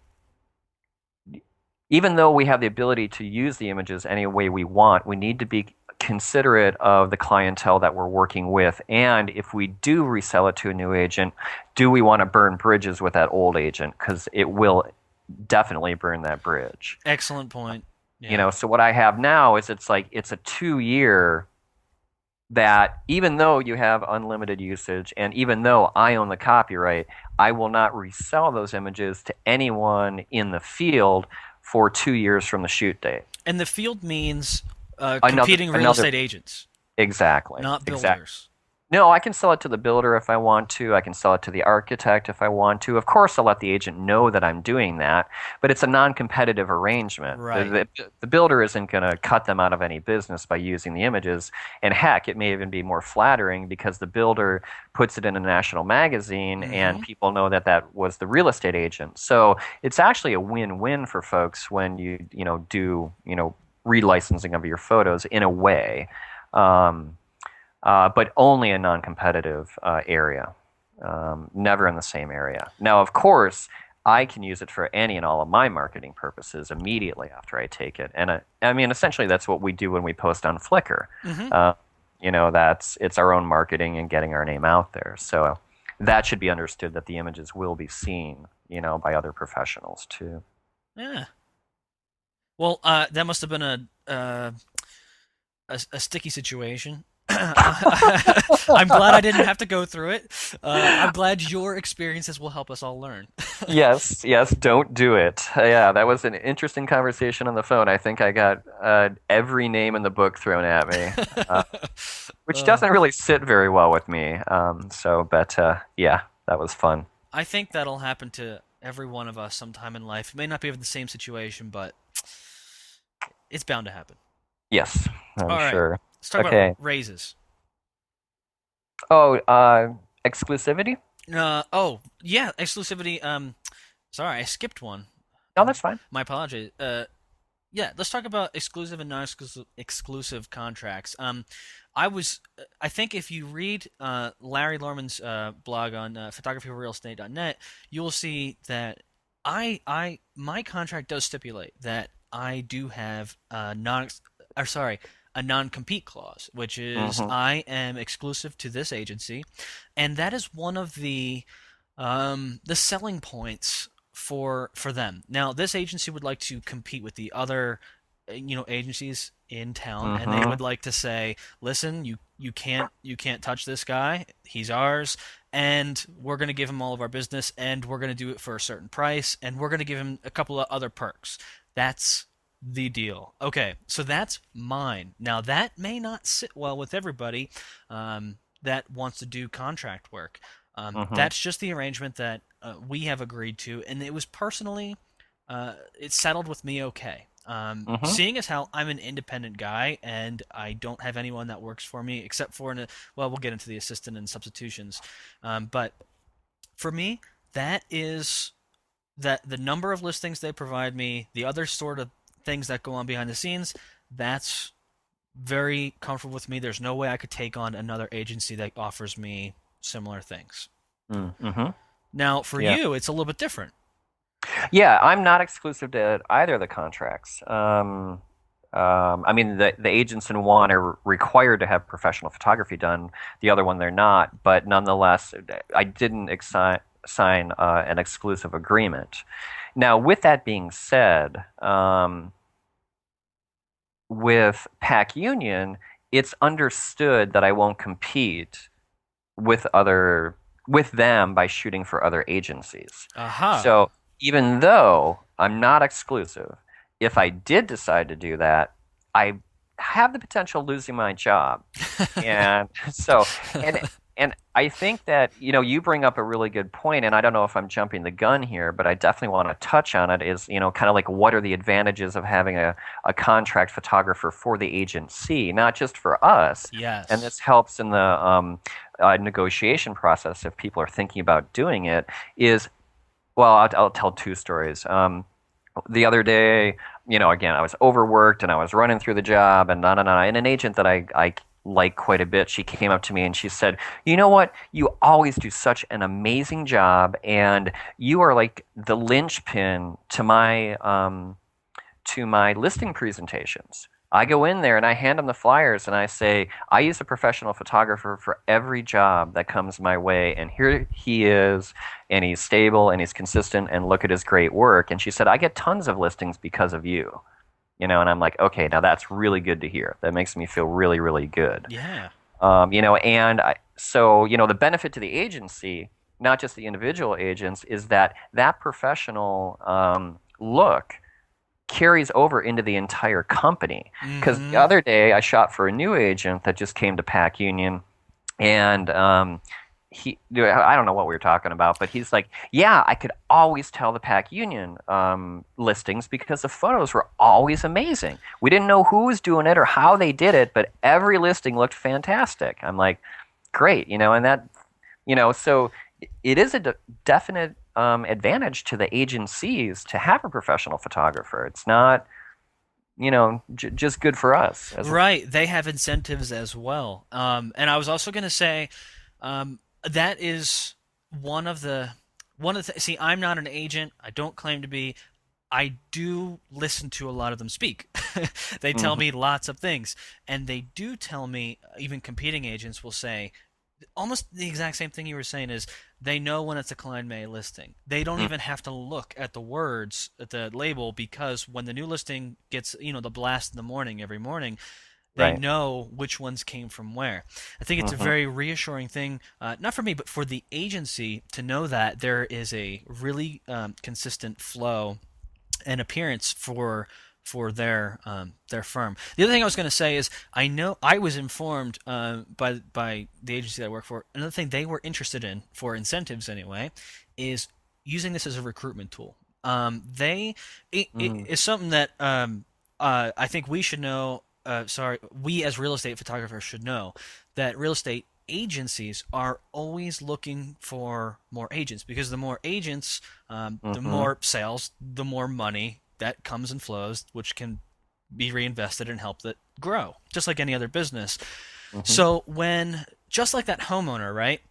even though we have the ability to use the images any way we want, we need to be considerate of the clientele that we're working with. And if we do resell it to a new agent, do we want to burn bridges with that old agent? Because it will definitely burn that bridge. Excellent point. Yeah. So what I have now is it's a 2 year that even though you have unlimited usage and even though I own the copyright, I will not resell those images to anyone in the field for 2 years from the shoot date. And the field means Another, competing real another, estate agents, exactly, not exactly. builders. No, I can sell it to the builder if I want to. I can sell it to the architect if I want to. Of course, I'll let the agent know that I'm doing that, but it's a non-competitive arrangement. Right. The builder isn't going to cut them out of any business by using the images. And heck, it may even be more flattering because the builder puts it in a national magazine Mm-hmm. and people know that that was the real estate agent. So it's actually a win-win for folks when do, relicensing of your photos in a way. But only a non-competitive area, never in the same area. Now, of course, I can use it for any and all of my marketing purposes immediately after I take it. And I mean, essentially, that's what we do when we post on Flickr. Mm-hmm. It's our own marketing and getting our name out there. So that should be understood that the images will be seen, by other professionals too. Yeah. Well, that must have been a sticky situation. I'm glad I didn't have to go through it. I'm glad your experiences will help us all learn. Yes, yes, don't do it. Yeah, that was an interesting conversation on the phone. I think I got every name in the book thrown at me, which Uh, doesn't really sit very well with me. But yeah, that was fun. I think that'll happen to every one of us sometime in life. It may not be the same situation, but it's bound to happen. Yes, All I'm right, sure. let's talk about Okay. raises. Oh, exclusivity? Oh, yeah, exclusivity. Sorry, I skipped one. No, that's fine. My apologies. Yeah, let's talk about exclusive and non-exclusive contracts. I think if you read Larry Lorman's blog on photographyforrealestate.net, you will see that my contract does stipulate that I do have a non-compete clause, which is Hmm. I am exclusive to this agency, and that is one of the selling points for them. Now, this agency would like to compete with the other agencies in town, and they Hmm. would like to say, "Listen, you can't touch this guy. He's ours." And we're going to give him all of our business, and we're going to do it for a certain price, and we're going to give him a couple of other perks. That's the deal. Okay, so that's mine. Now, that may not sit well with everybody that wants to do contract work. Hmm. That's just the arrangement that we have agreed to, and it was personally, it settled with me okay. Hmm. Seeing as how I'm an independent guy and I don't have anyone that works for me except for, well, we'll get into the assistant and substitutions. But for me, that is that the number of listings they provide me, the other sort of things that go on behind the scenes, that's very comfortable with me. There's no way I could take on another agency that offers me similar things. Hmm. Now, for Yeah. you, it's a little bit different. Yeah, I'm not exclusive to either of the contracts. I mean, the agents in one are required to have professional photography done. The other one, they're not. But nonetheless, I didn't sign an exclusive agreement. Now, with that being said, with Pac Union, it's understood that I won't compete with other with them by shooting for other agencies. Aha. So even though I'm not exclusive, if I did decide to do that, I have the potential of losing my job. And so and and I think that you bring up a really good point, and I don't know if I'm jumping the gun here, but I definitely want to touch on it. Is kind of like what are the advantages of having a contract photographer for the agency, not just for us. And Yes. this helps in the negotiation process if people are thinking about doing it. Is well, I'll tell two stories. The other day, again, I was overworked and I was running through the job and and an agent that I like quite a bit, she came up to me and she said, "You know what? You always do such an amazing job, and you are like the linchpin to my listing presentations. I go in there and I hand them the flyers and I say, I use a professional photographer for every job that comes my way. And here he is, and he's stable and he's consistent, and look at his great work." And she said, "I get tons of listings because of you." And I'm like, okay, now that's really good to hear. That makes me feel really, really good. Yeah. So the benefit to the agency, not just the individual agents, is that that professional look carries over into the entire company. Because the Mm-hmm. other day I shot for a new agent that just came to Pac Union, and I don't know what we were talking about, but he's like, "Yeah, I could always tell the Pac Union listings because the photos were always amazing. We didn't know who was doing it or how they did it, but every listing looked fantastic." I'm like, "Great," and so it is a definite advantage to the agencies to have a professional photographer. It's not, just good for us as a. Right. They have incentives as well. And I was also going to say, that is one of the. See, I'm not an agent. I don't claim to be. I do listen to a lot of them speak. They tell Mhm. me lots of things, and they do tell me. Even competing agents will say, almost the exact same thing you were saying is they know when it's a Klein May listing. They don't Mm. even have to look at the words at the label because when the new listing gets, the blast in the morning every morning, they Right. know which ones came from where. I think it's a Hmm. very reassuring thing, not for me, but for the agency to know that there is a really consistent flow and appearance for their firm. The other thing I was going to say is I know I was informed by the agency that I work for. Another thing they were interested in for incentives anyway is using this as a recruitment tool. It Mm. is something that I think we should know. Sorry, we as real estate photographers should know that real estate agencies are always looking for more agents because the more agents, the Hmm. more sales, the more money. that comes and flows, which can be reinvested and help it grow, just like any other business. Hmm. So when just like that homeowner, right?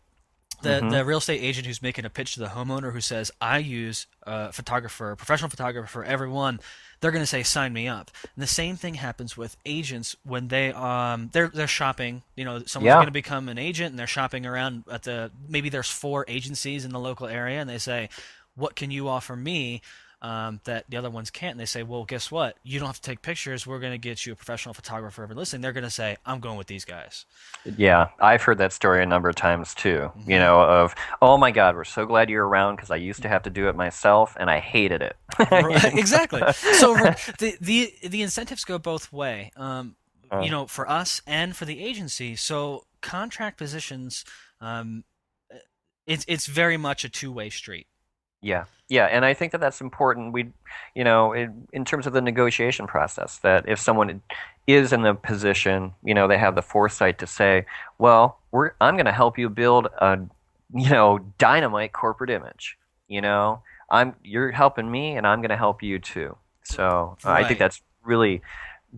The Hmm. real estate agent who's making a pitch to the homeowner who says, I use a photographer, a professional photographer for everyone, they're going to say, sign me up. And the same thing happens with agents when they're shopping. Someone's going Yeah. to become an agent and they're shopping around at maybe there's 4 agencies in the local area and they say, what can you offer me? That the other ones can't. And they say, well, guess what? You don't have to take pictures. We're going to get you a professional photographer for listing. They're going to say, I'm going with these guys. Yeah, I've heard that story a number of times too. Hmm. Of, oh my God, we're so glad you're around because I used to have to do it myself and I hated it. Exactly. So the incentives go both way. Uh, For us and for the agency. So contract positions, um, it's very much a two-way street. yeah, yeah, and I think that that's important. In terms of the negotiation process, that if someone is in the position, they have the foresight to say, well, I'm going to help you build a, dynamite corporate image. You know, you're helping me, and I'm going to help you too. So I think Right. that's really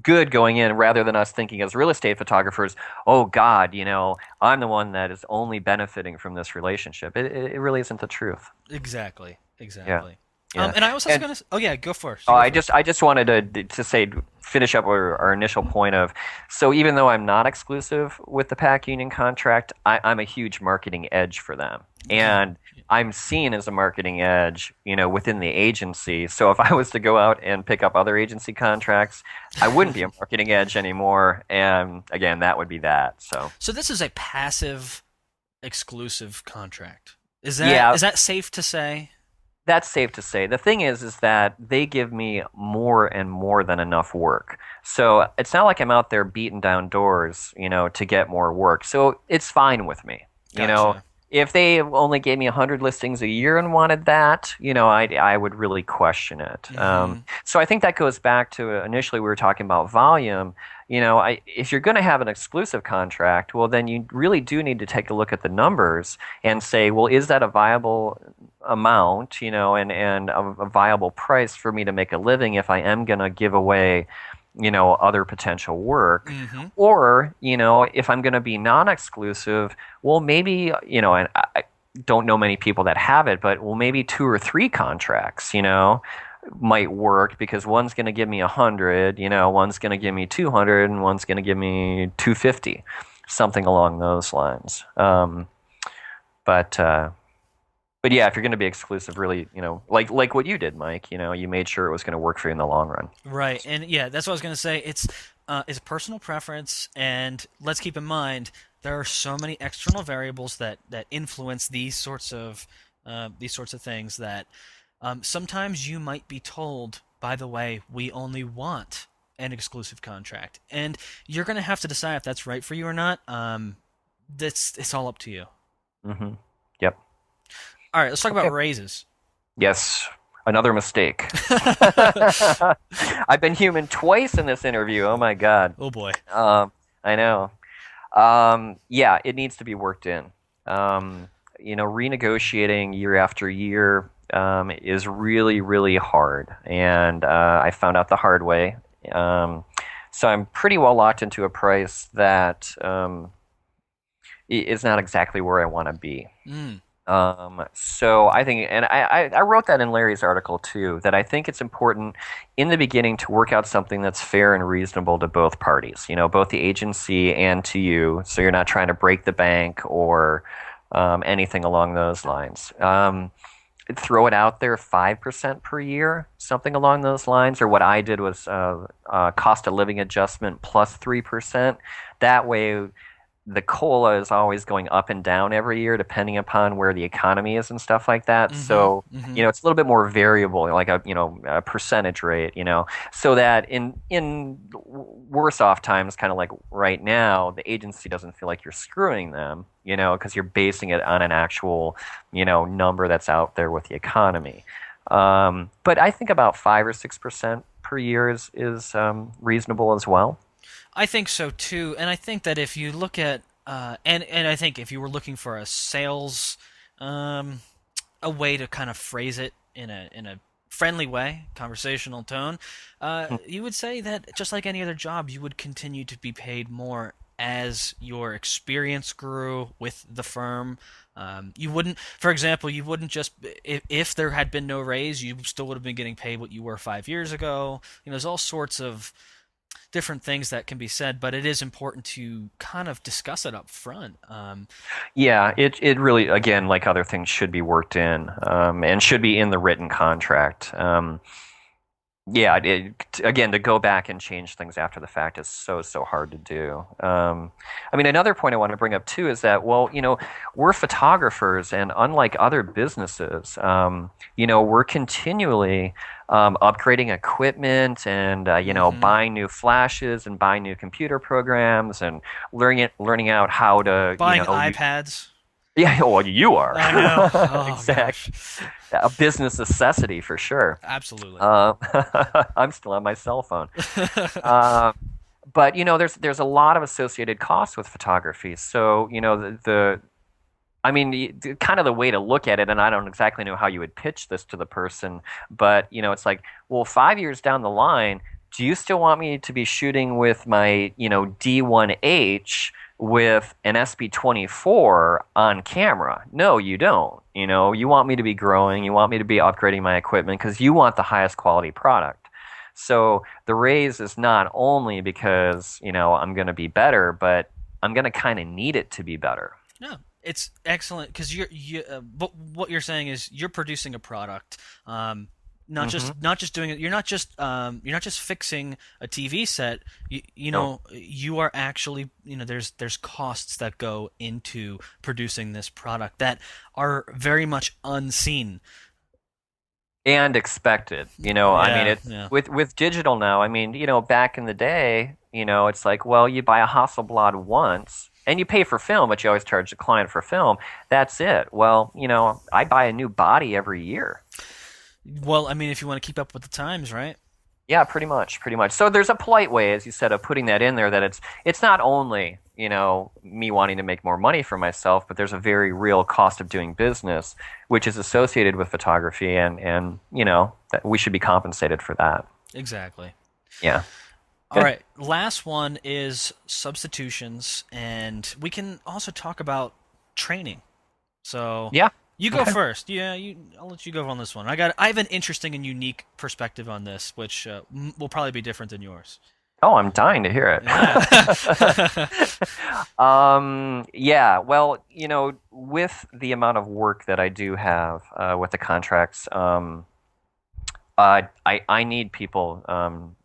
good going in rather than us thinking as real estate photographers, oh God, I'm the one that is only benefiting from this relationship. It really isn't the truth. Exactly. Yeah. Exactly. Yeah. And I was also And gonna. Oh yeah, go first. oh, You go I just first. I just wanted to say finish up our initial point of, so even though I'm not exclusive with the Pac Union contract, I'm a huge marketing edge for them. Yeah. And I'm seen as a marketing edge, within the agency. So if I was to go out and pick up other agency contracts, I wouldn't be a marketing edge anymore. And again, that would be that. So So this is a passive exclusive contract. Is that yeah, is that safe to say? that's safe to say. The thing is that they give me more and more than enough work. So it's not like I'm out there beating down doors, to get more work. So it's fine with me. You know, Gotcha. if they only gave me 100 listings a year and wanted that, I would really question it. Mm-hmm. So I think that goes back to initially we were talking about volume. If you're going to have an exclusive contract, well, then you really do need to take a look at the numbers and say, well, is that a viable amount, and a viable price for me to make a living if I am going to give away, other potential work? Mm-hmm. Or, if I'm going to be non-exclusive, well, maybe, and I don't know many people that have it, but well, maybe 2 or 3 contracts, might work because one's going to give me 100, one's going to give me 200, and one's going to give me 250, something along those lines. But but yeah, if you're going to be exclusive, really, like what you did, Mike, you made sure it was going to work for you in the long run. Right, and yeah, that's what I was gonna say. It's a personal preference, and let's keep in mind there are so many external variables that influence these sorts of things that sometimes you might be told, by the way, we only want an exclusive contract, and you're gonna have to decide if that's right for you or not. That's it's all up to you. Hmm. Yep. All right, let's talk about Okay. raises. Yes. Another mistake. I've been human twice in this interview. Oh my God. Oh boy. I know. Yeah, it needs to be worked in. Renegotiating year after year is really, really hard. And I found out the hard way. So I'm pretty well locked into a price that is not exactly where I want to be. Mm, So I think, and I wrote that in Larry's article too, that I think it's important in the beginning to work out something that's fair and reasonable to both parties, both the agency and to you, so you're not trying to break the bank or anything along those lines. Throw it out there 5% per year, something along those lines, or what I did was cost of living adjustment plus 3%. That way, the cola is always going up and down every year depending upon where the economy is and stuff like that. mm-hmm. So, Mm-hmm. it's a little bit more variable, like a percentage rate, so that in worse off times, kind of like right now, the agency doesn't feel like you're screwing them, because you're basing it on an actual, number that's out there with the economy. But I think about 5 or 6% per year is reasonable as well. I think so too, and I think that if you look at and I think if you were looking for a sales um, a way to kind of phrase it in a friendly way, conversational tone, you would say that just like any other job, you would continue to be paid more as your experience grew with the firm. You wouldn't, for example, you wouldn't just if there had been no raise, you still would have been getting paid what you were 5 years ago. There's all sorts of different things that can be said, but it is important to kind of discuss it up front. Yeah, it really, again, like other things, should be worked in, and should be in the written contract. Yeah, again, to go back and change things after the fact is so hard to do. I mean, another point I want to bring up too is that, well, we're photographers, and unlike other businesses, we're continually upgrading equipment and buying new flashes and buying new computer programs and learning out how to Buying iPads. Yeah, well, you are. I know. Oh Exactly. gosh. A business necessity for sure. Absolutely. Uh, I'm still on my cell phone. Uh, but there's a lot of associated costs with photography. So I mean, kind of the way to look at it, and I don't exactly know how you would pitch this to the person, but it's like, well, 5 years down the line, do you still want me to be shooting with my D1H with an SB24 on camera? No, you don't. You want me to be growing, you want me to be upgrading my equipment because you want the highest quality product. So the raise is not only because, I'm going to be better, but I'm going to kind of need it to be better. No, it's excellent because but what you're saying is you're producing a product, Hmm. not just doing it. You're not just fixing a TV set. No. You are actually there's costs that go into producing this product that are very much unseen. And expected. I mean, Yeah, it's yeah. with digital now. I mean, back in the day, it's like, well, you buy a Hasselblad once and you pay for film, but you always charge the client for film. That's it. Well, I buy a new body every year. Well, I mean, if you want to keep up with the times, right? Yeah, pretty much, pretty much. So there's a polite way, as you said, of putting that in there, that it's not only, me wanting to make more money for myself, but there's a very real cost of doing business, which is associated with photography, and that we should be compensated for that. Exactly. Yeah. All Good. right, last one is substitutions, and we can also talk about training. So Yeah. you go Okay. first. Yeah, I'll let you go on this one. I have an interesting and unique perspective on this, which will probably be different than yours. Oh, I'm dying to hear Yeah. it. Yeah, well, with the amount of work that I do have with the contracts, I need people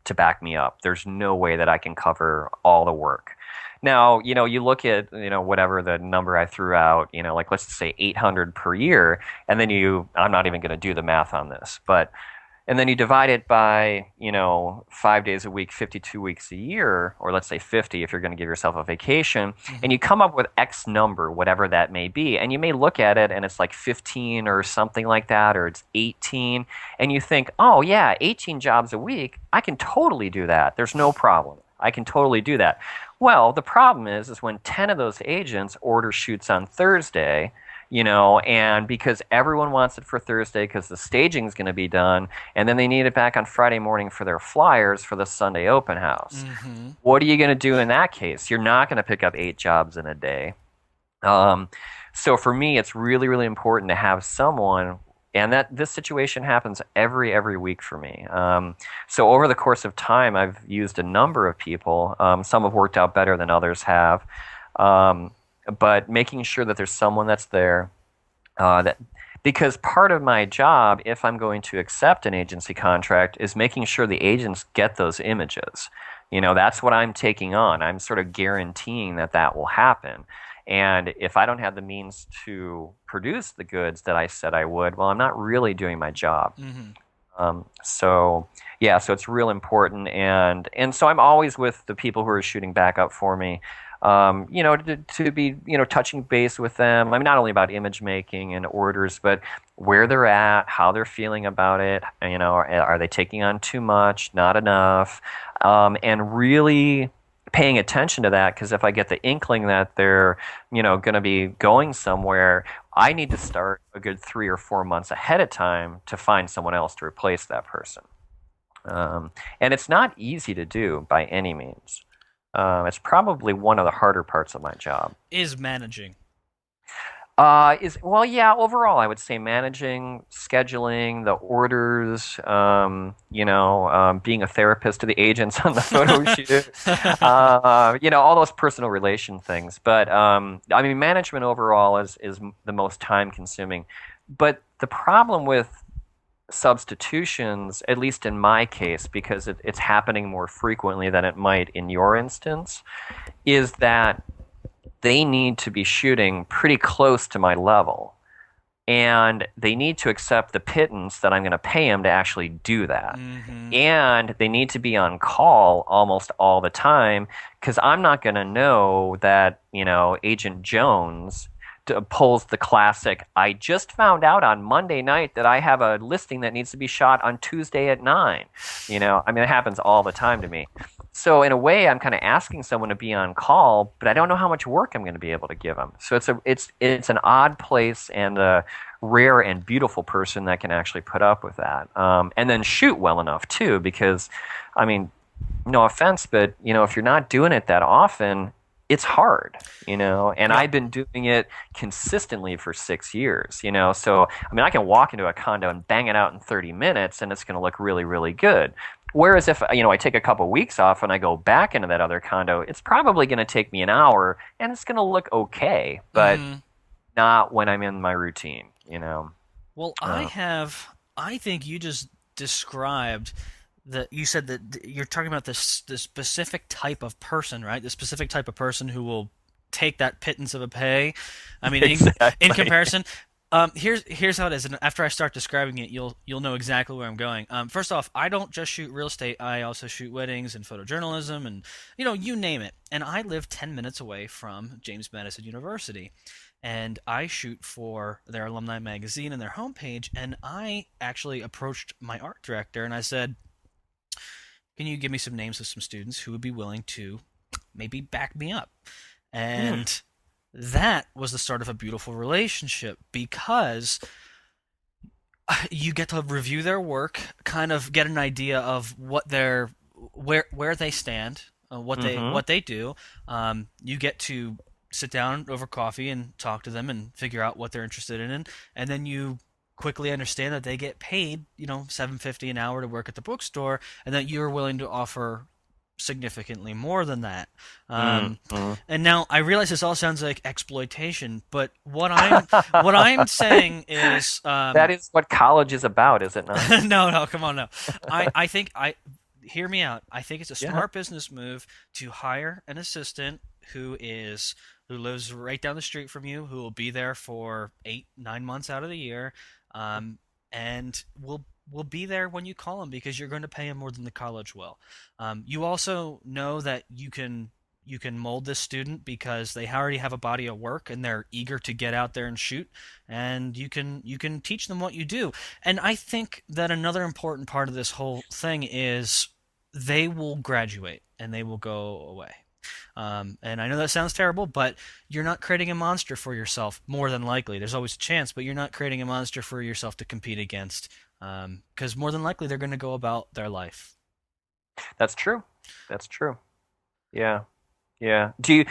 to back me up. There's no way that I can cover all the work. Now, you look at, whatever the number I threw out, like let's just say 800 per year, and then I'm not even going to do the math on this, but and then you divide it by 5 days a week, 52 weeks a year, or let's say 50 if you're going to give yourself a vacation, and Hmm. you come up with X number, whatever that may be, and you may look at it and it's like 15 or something like that, or it's 18, and you think, oh yeah, 18 jobs a week, I can totally do that, there's no problem, I can totally do that. Well, the problem is when 10 of those agents order shoots on Thursday, and because everyone wants it for Thursday because the staging's going to be done, and then they need it back on Friday morning for their flyers for the Sunday open house. Hmm. What are you going to do in that case? You're not going to pick up 8 jobs in a day. Um, so for me, it's really, really important to have someone, and that this situation happens every week for me. So over the course of time, I've used a number of people. Some have worked out better than others have. Um, but making sure that there's someone that's there, that because part of my job, if I'm going to accept an agency contract, is making sure the agents get those images. That's what I'm taking on. I'm sort of guaranteeing that that will happen. And if I don't have the means to produce the goods that I said I would, well, I'm not really doing my job. Hmm. So yeah, so it's real important, and so I'm always with the people who are shooting backup for me. To be touching base with them. I mean, not only about image making and orders, but where they're at, how they're feeling about it. Are they taking on too much, not enough, and really paying attention to that, because if I get the inkling that they're, going to be going somewhere, I need to start a good 3 or 4 months ahead of time to find someone else to replace that person. And it's not easy to do by any means. It's probably one of the harder parts of my job. Is managing. Is well, yeah. Overall, I would say managing, scheduling, the orders. Being a therapist to the agents on the photo shoot. All those personal relation things. But I mean, management overall is the most time consuming. But the problem with substitutions, at least in my case, because it's happening more frequently than it might in your instance, is that they need to be shooting pretty close to my level. And they need to accept the pittance that I'm going to pay them to actually do that. Mm-hmm. And they need to be on call almost all the time, because I'm not going to know that, Agent Jones pulls the classic, I just found out on Monday night that I have a listing that needs to be shot on Tuesday at 9. I mean, it happens all the time to me. So in a way, I'm kind of asking someone to be on call, but I don't know how much work I'm going to be able to give them. So it's an odd place and a rare and beautiful person that can actually put up with that, and then shoot well enough too. Because, I mean, no offense, but if you're not doing it that often, it's hard, and I've been doing it consistently for 6 years, so I mean, I can walk into a condo and bang it out in 30 minutes and it's going to look really, really good. Whereas if, I take a couple weeks off and I go back into that other condo, it's probably going to take me an hour and it's going to look okay, but not when I'm in my routine. Well, I think you just described that. You said that you're talking about this specific type of person, right? The specific type of person who will take that pittance of a pay. I mean, in Exactly. comparison, here's how it is. And after I start describing it, you'll know exactly where I'm going. First off, I don't just shoot real estate. I also shoot weddings and photojournalism, and you name it. And I live 10 minutes away from James Madison University. And I shoot for their alumni magazine and their homepage. And I actually approached my art director and I said, can you give me some names of some students who would be willing to maybe back me up? Hmm. And that was the start of a beautiful relationship, because you get to review their work, kind of get an idea of where they stand, Mm-hmm. what they do. You get to sit down over coffee and talk to them and figure out what they're interested in, and then you quickly understand that they get paid, $7.50 an hour to work at the bookstore, and that you're willing to offer significantly more than that. Um, Mm-hmm. and now I realize this all sounds like exploitation, but what I'm saying is, That is what college is about, is it not? no, come on, no. I think I hear me out. I think it's a Yeah. smart business move to hire an assistant who lives right down the street from you, who will be there for 8, 9 months out of the year, and will be there when you call him, because you're going to pay him more than the college will. You also know that you can mold this student because they already have a body of work and they're eager to get out there and shoot, and you can teach them what you do. And I think that another important part of this whole thing is they will graduate and they will go away. And I know that sounds terrible, but you're not creating a monster for yourself, more than likely. There's always a chance, but you're not creating a monster for yourself to compete against, because more than likely they're going to go about their life. That's true. That's true. Yeah. Yeah. Do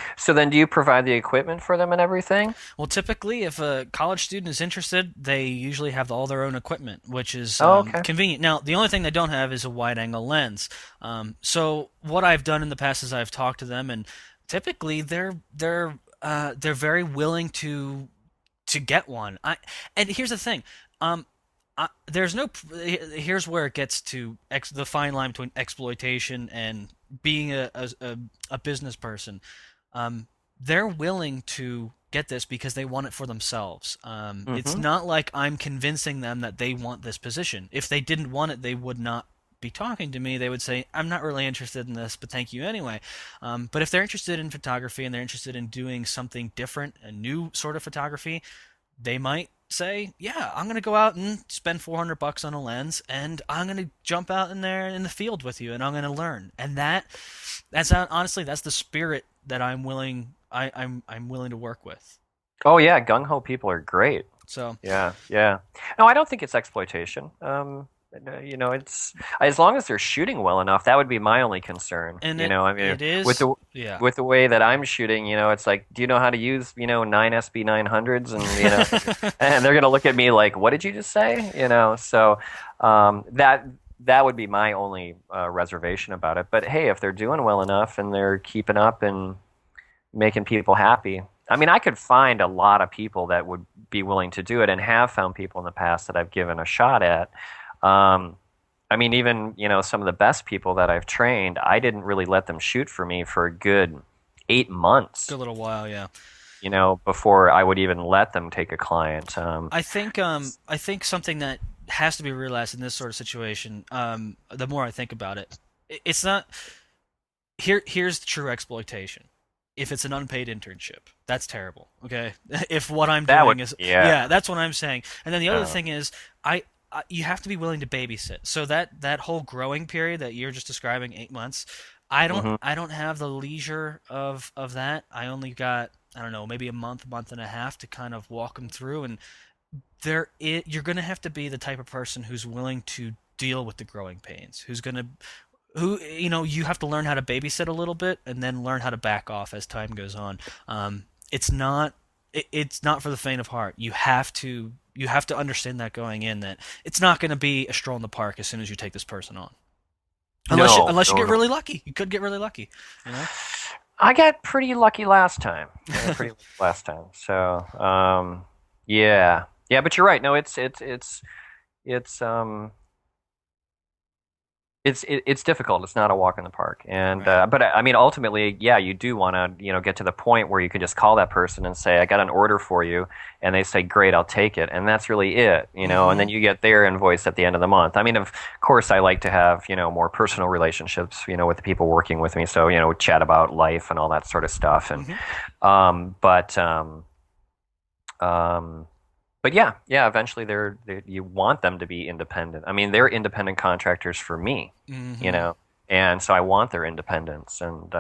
you provide the equipment for them and everything? Well, typically, if a college student is interested, they usually have all their own equipment, which is Oh, okay. convenient. Now, the only thing they don't have is a wide-angle lens. So what I've done in the past is I've talked to them, and typically they're very willing to get one. And here's the thing. There's no. Here's where it gets to the fine line between exploitation and being a business person. Um, they're willing to get this because they want it for themselves. It's Mm-hmm. not like I'm convincing them that they want this position. If they didn't want it, they would not be talking to me. They would say, I'm not really interested in this, but thank you anyway. But if they're interested in photography and they're interested in doing something different, a new sort of photography, they might say, "Yeah, I'm gonna go out and spend $400 on a lens, and I'm gonna jump out in there in the field with you, and I'm gonna learn." And that honestly, that's the spirit that I'm willing to work with. Oh yeah, gung ho people are great. So, Yeah, yeah. No, I don't think it's exploitation. It's as long as they're shooting well enough, that would be my only concern. and I mean, it with is, the yeah. with the way that I'm shooting, it's like, do you know how to use, 9 SB 900s, and and they're gonna look at me like, what did you just say? So that would be my only reservation about it. But hey, if they're doing well enough and they're keeping up and making people happy. I mean, I could find a lot of people that would be willing to do it, and have found people in the past that I've given a shot at. Um, I mean, even, some of the best people that I've trained, I didn't really let them shoot for me for a good 8 months, Good little while, yeah. before I would even let them take a client. I think something that has to be realized in this sort of situation, the more I think about it, it's not here's the true exploitation. If it's an unpaid internship, that's terrible. Okay, if what I'm That would, doing is, yeah. yeah, that's what I'm saying. And then the other Uh, thing is, you have to be willing to babysit. So that whole growing period that you're just describing, 8 months, mhm. I don't have the leisure of that. I only got, I don't know, maybe a month and a half to kind of walk them through. And you're gonna have to be the type of person who's willing to deal with the growing pains, who you have to learn how to babysit a little bit and then learn how to back off as time goes on. It's not it's not for the faint of heart. You have to understand that going in, that it's not going to be a stroll in the park as soon as you take this person on. No, Unless you no, get no. really lucky. You could get really lucky, you know? I got pretty lucky last time. So, yeah, yeah. But you're right. No, it's it's difficult. It's not a walk in the park, and Right. but I mean, ultimately, yeah, you do want to, get to the point where you can just call that person and say, "I got an order for you," and they say, "Great, I'll take it," and that's really it. And then Mm-hmm. you get their invoice at the end of the month. I mean, of course, I like to have, more personal relationships, with the people working with me, so chat about life and all that sort of stuff, and Mm-hmm. um, but um, um, but yeah, yeah, eventually you want them to be independent. I mean, they're independent contractors for me, you Mm-hmm. know, and so I want their independence. And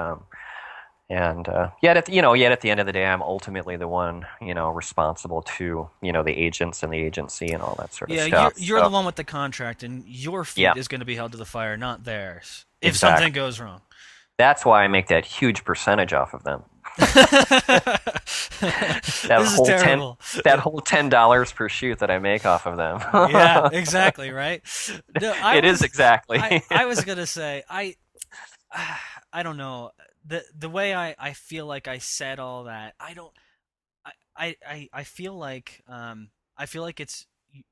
yet at the end of the day, I'm ultimately the one, responsible to, the agents and the agency and all that sort of Yeah, stuff. you're the So one with the contract, and your yeah, feet is going to be held to the fire, not theirs. If something exactly. goes wrong. That's why I make that huge percentage off of them. That This is whole ten, terrible. that whole $10 per shoot that I make off of Yeah, them. exactly, right? No, It is exactly. I was gonna say I don't know, the way I feel like I said all that. I don't I feel like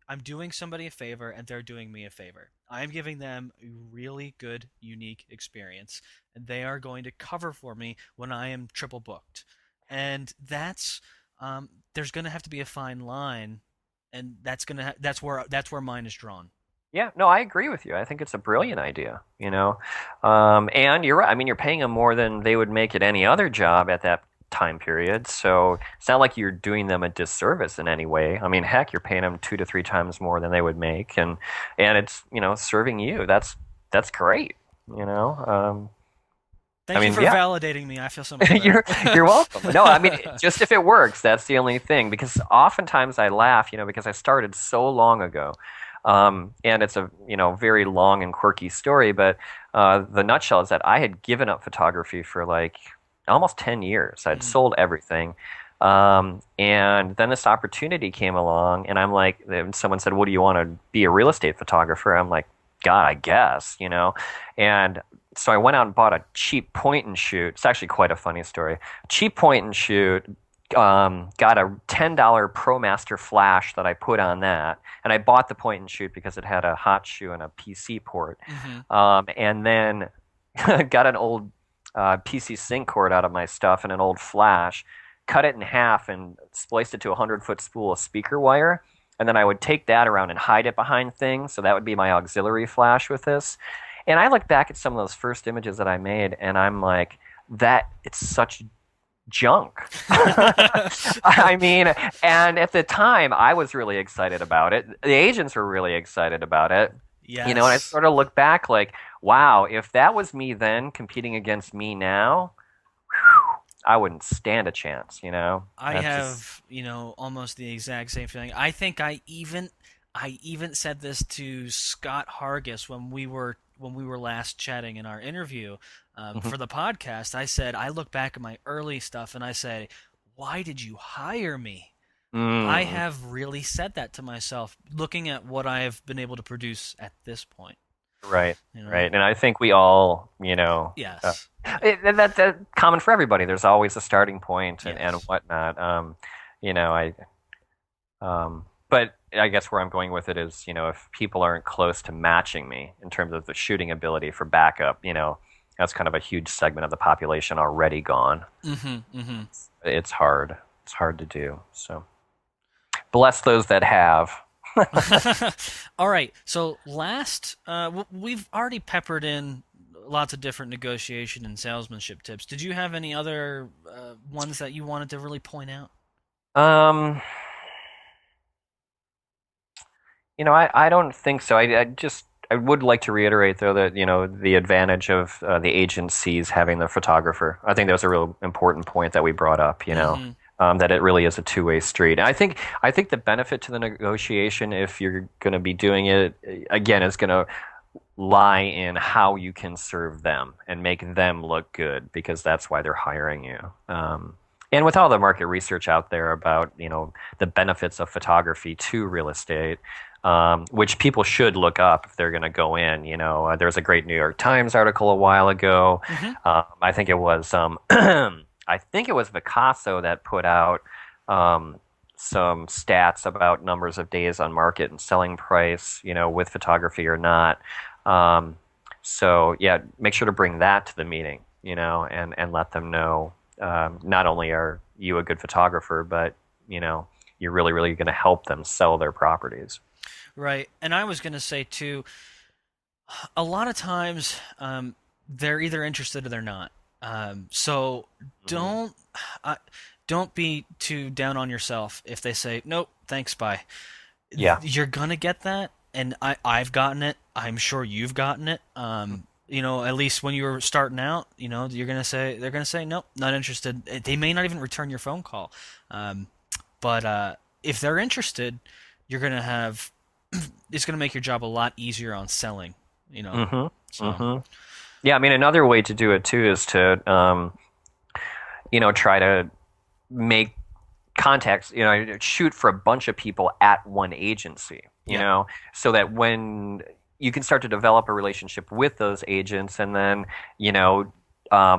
I'm doing somebody a favor and they're doing me a favor. I'm giving them a really good, unique experience, and they are going to cover for me when I am triple booked. And there's going to have to be a fine line, and that's where mine is drawn. Yeah, no, I agree with you. I think it's a brilliant idea. And you're right. I mean, you're paying them more than they would make at any other job at that time period. So it's not like you're doing them a disservice in any way. I mean, heck, you're paying them 2 to 3 times more than they would make, and it's serving you. That's great. You know. I Thank you mean, for yeah, validating me. I feel so much better. you're welcome. No, I mean, just if it works, that's the only thing. Because oftentimes I laugh, because I started so long ago, and it's a very long and quirky story. But the nutshell is that I had given up photography for like almost 10 years. I'd Mm, sold everything, and then this opportunity came along, and I'm like, and someone said, "What do you want to be a real estate photographer?" I'm like, God, I guess. And so I went out and bought a cheap point and shoot. It's actually quite a funny story. Cheap point and shoot. Got a $10 ProMaster flash that I put on that, and I bought the point and shoot because it had a hot shoe and a PC port. mm-hmm. And then got an old PC sync cord out of my stuff and an old flash, cut it in half and spliced it to a 100-foot spool of speaker wire. And then I would take that around and hide it behind things. So that would be my auxiliary flash with this. And I look back at some of those first images that I made, and I'm like, it's such junk. I mean, and at the time, I was really excited about it. The agents were really excited about it. And I Yes. sort of look back like, wow, if that was me then competing against me now, I wouldn't stand a chance, you know? I That's just, have, almost the exact same feeling. I think I even said this to Scott Hargis when we were last chatting in our interview mhm. for the podcast. I said I look back at my early stuff and I say, why did you hire me? I Mm, have really said that to myself, looking at what I have been able to produce at this point. right, You know? right. And I think we all, Yes. Yeah. that's common for everybody. There's always a starting point and Yes. whatnot. I but I guess where I'm going with it is, if people aren't close to matching me in terms of the shooting ability for backup, that's kind of a huge segment of the population already gone. Mm-hmm. Mm-hmm. It's hard. It's hard to do. So bless those that have. All right. So last, we've already peppered in lots of different negotiation and salesmanship tips. Did you have any other ones that you wanted to really point out? Um, I don't think so. I would like to reiterate though that the advantage of the agencies having the photographer. I think that was a real important point that we brought up. Mm-hmm. That it really is a two-way street. And I think the benefit to the negotiation, if you're going to be doing it again, is going to lie in how you can serve them and make them look good because that's why they're hiring you. And with all the market research out there about the benefits of photography to real estate, which people should look up if they're going to go in. There was a great New York Times article a while ago. Mm-hmm. I think it was I think it was Picasso that put out some stats about numbers of days on market and selling price, with photography or not. Um, so yeah, make sure to bring that to the meeting, and let them know not only are you a good photographer, but you're really, really going to help them sell their properties. Right. And I was going to say too, a lot of times they're either interested or they're not. So Hmm. don't uh, don't be too down on yourself if they say nope, thanks, bye. Yeah. You're gonna get that, and I've gotten it. I'm sure you've gotten it. At least when you were starting out, they're gonna say nope, not interested. They may not even return your phone call, um, but if they're interested, you're gonna have it's gonna make your job a lot easier on selling. You know, Hmm. so Hmm. Yeah. I mean, another way to do it too is to, try to make contacts, shoot for a bunch of people at one agency, yeah. so that when you can start to develop a relationship with those agents and then,